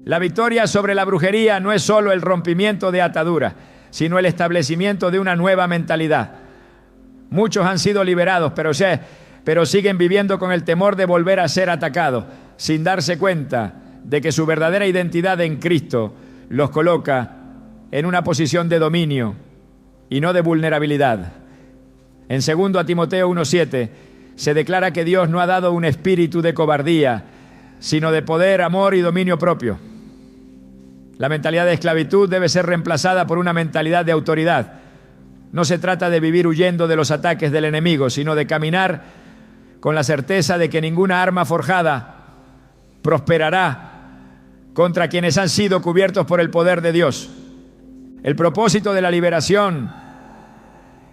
La victoria sobre la brujería no es solo el rompimiento de ataduras, sino el establecimiento de una nueva mentalidad. Muchos han sido liberados, pero siguen viviendo con el temor de volver a ser atacados, sin darse cuenta de que su verdadera identidad en Cristo los coloca en una posición de dominio y no de vulnerabilidad. En 2 Timoteo 1:7 se declara que Dios no ha dado un espíritu de cobardía, sino de poder, amor y dominio propio. La mentalidad de esclavitud debe ser reemplazada por una mentalidad de autoridad. No se trata de vivir huyendo de los ataques del enemigo, sino de caminar con la certeza de que ninguna arma forjada prosperará contra quienes han sido cubiertos por el poder de Dios. El propósito de la liberación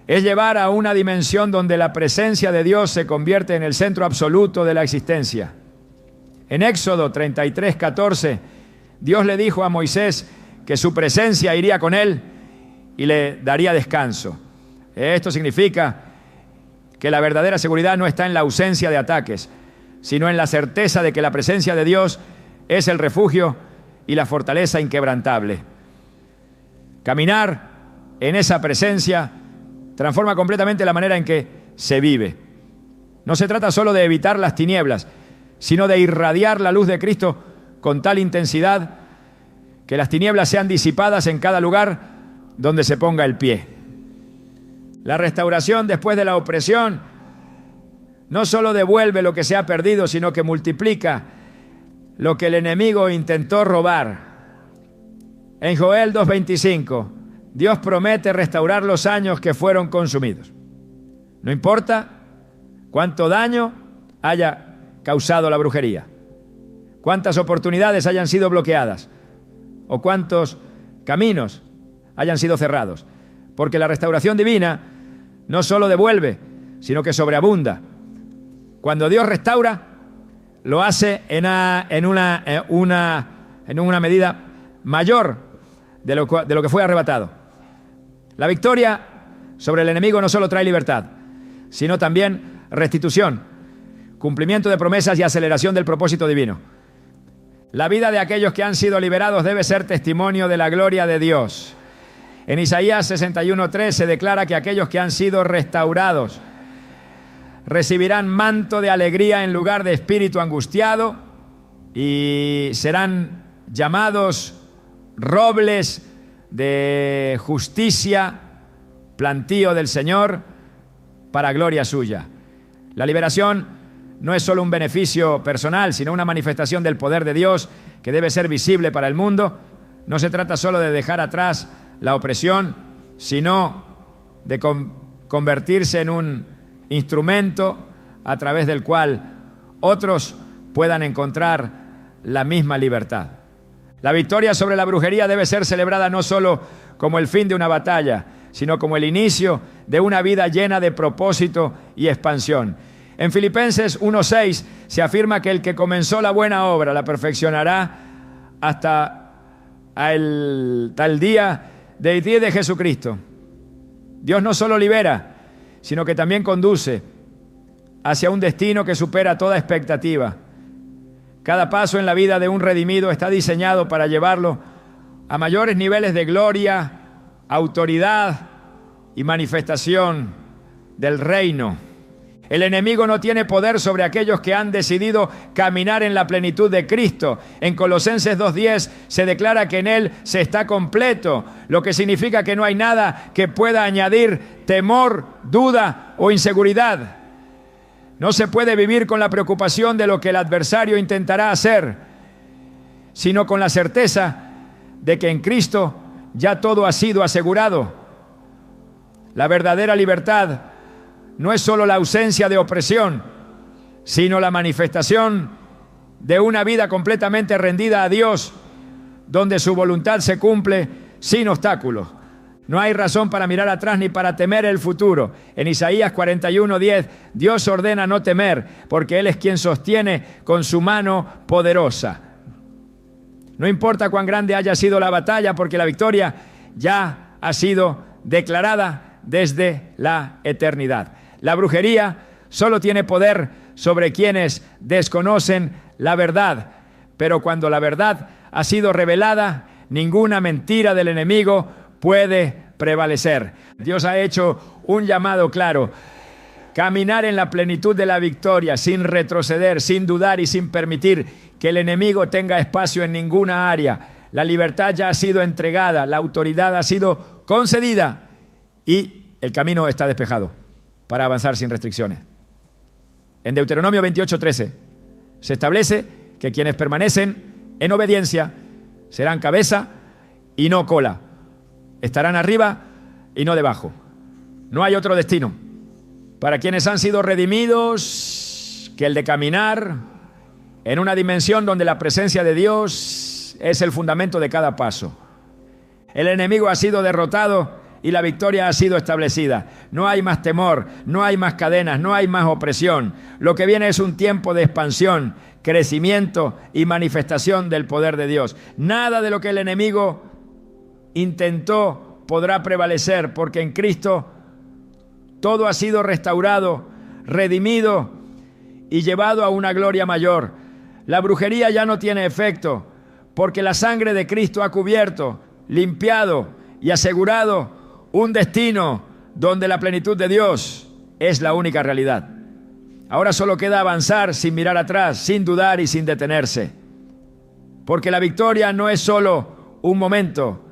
es llevar a una dimensión donde la presencia de Dios se convierte en el centro absoluto de la existencia. En Éxodo 33:14, Dios le dijo a Moisés que su presencia iría con él y le daría descanso. Esto significa que la verdadera seguridad no está en la ausencia de ataques, sino en la certeza de que la presencia de Dios es el refugio y la fortaleza inquebrantable. Caminar en esa presencia transforma completamente la manera en que se vive. No se trata solo de evitar las tinieblas, sino de irradiar la luz de Cristo con tal intensidad que las tinieblas sean disipadas en cada lugar donde se ponga el pie. La restauración después de la opresión no solo devuelve lo que se ha perdido, sino que multiplica lo que el enemigo intentó robar. En Joel 2:25, Dios promete restaurar los años que fueron consumidos. No importa cuánto daño haya causado la brujería, cuántas oportunidades hayan sido bloqueadas o cuántos caminos hayan sido cerrados, porque la restauración divina no solo devuelve, sino que sobreabunda. Cuando Dios restaura, lo hace en una medida mayor de lo que fue arrebatado. La victoria sobre el enemigo no solo trae libertad, sino también restitución, cumplimiento de promesas y aceleración del propósito divino. La vida de aquellos que han sido liberados debe ser testimonio de la gloria de Dios. En Isaías 61:3 se declara que aquellos que han sido restaurados recibirán manto de alegría en lugar de espíritu angustiado y serán llamados robles de justicia, plantío del Señor para gloria suya. La liberación no es solo un beneficio personal, sino una manifestación del poder de Dios que debe ser visible para el mundo. No se trata solo de dejar atrás la opresión, sino de convertirse en un instrumento a través del cual otros puedan encontrar la misma libertad. La victoria sobre la brujería debe ser celebrada no solo como el fin de una batalla, sino como el inicio de una vida llena de propósito y expansión. En Filipenses 1:6 se afirma que el que comenzó la buena obra la perfeccionará hasta el día de Jesucristo. Dios no solo libera, sino que también conduce hacia un destino que supera toda expectativa. Cada paso en la vida de un redimido está diseñado para llevarlo a mayores niveles de gloria, autoridad y manifestación del reino. El enemigo no tiene poder sobre aquellos que han decidido caminar en la plenitud de Cristo. En Colosenses 2:10 se declara que en Él se está completo, lo que significa que no hay nada que pueda añadir temor, duda o inseguridad. No se puede vivir con la preocupación de lo que el adversario intentará hacer, sino con la certeza de que en Cristo ya todo ha sido asegurado. La verdadera libertad no es solo la ausencia de opresión, sino la manifestación de una vida completamente rendida a Dios, donde su voluntad se cumple sin obstáculos. No hay razón para mirar atrás ni para temer el futuro. En Isaías 41:10, Dios ordena no temer, porque Él es quien sostiene con su mano poderosa. No importa cuán grande haya sido la batalla, porque la victoria ya ha sido declarada desde la eternidad. La brujería solo tiene poder sobre quienes desconocen la verdad, pero cuando la verdad ha sido revelada, ninguna mentira del enemigo puede prevalecer. Dios ha hecho un llamado claro: caminar en la plenitud de la victoria, sin retroceder, sin dudar y sin permitir que el enemigo tenga espacio en ninguna área. La libertad ya ha sido entregada, la autoridad ha sido concedida y el camino está despejado para avanzar sin restricciones. En Deuteronomio 28:13 se establece que quienes permanecen en obediencia serán cabeza y no cola. Estarán arriba y no debajo. No hay otro destino para quienes han sido redimidos que el de caminar en una dimensión donde la presencia de Dios es el fundamento de cada paso. El enemigo ha sido derrotado y la victoria ha sido establecida. No hay más temor, no hay más cadenas, no hay más opresión. Lo que viene es un tiempo de expansión, crecimiento y manifestación del poder de Dios. Nada de lo que el enemigo intentó podrá prevalecer, porque en Cristo todo ha sido restaurado, redimido y llevado a una gloria mayor. La brujería ya no tiene efecto, porque la sangre de Cristo ha cubierto, limpiado y asegurado un destino donde la plenitud de Dios es la única realidad. Ahora solo queda avanzar sin mirar atrás, sin dudar y sin detenerse. Porque la victoria no es solo un momento,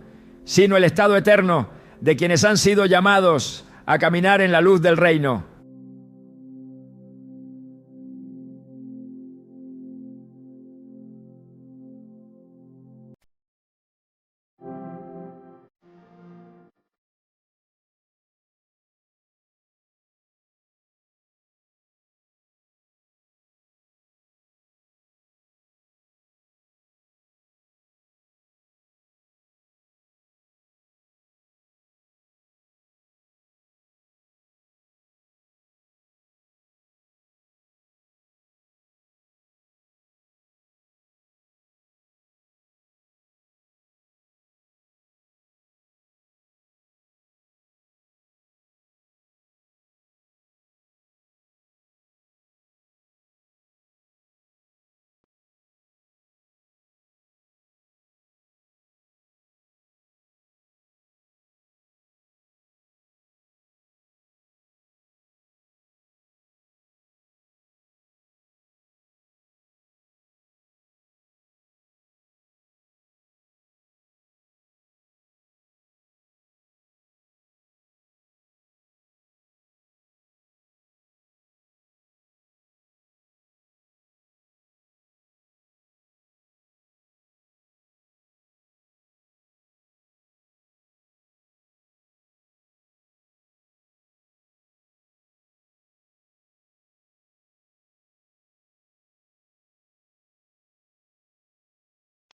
sino el estado eterno de quienes han sido llamados a caminar en la luz del reino.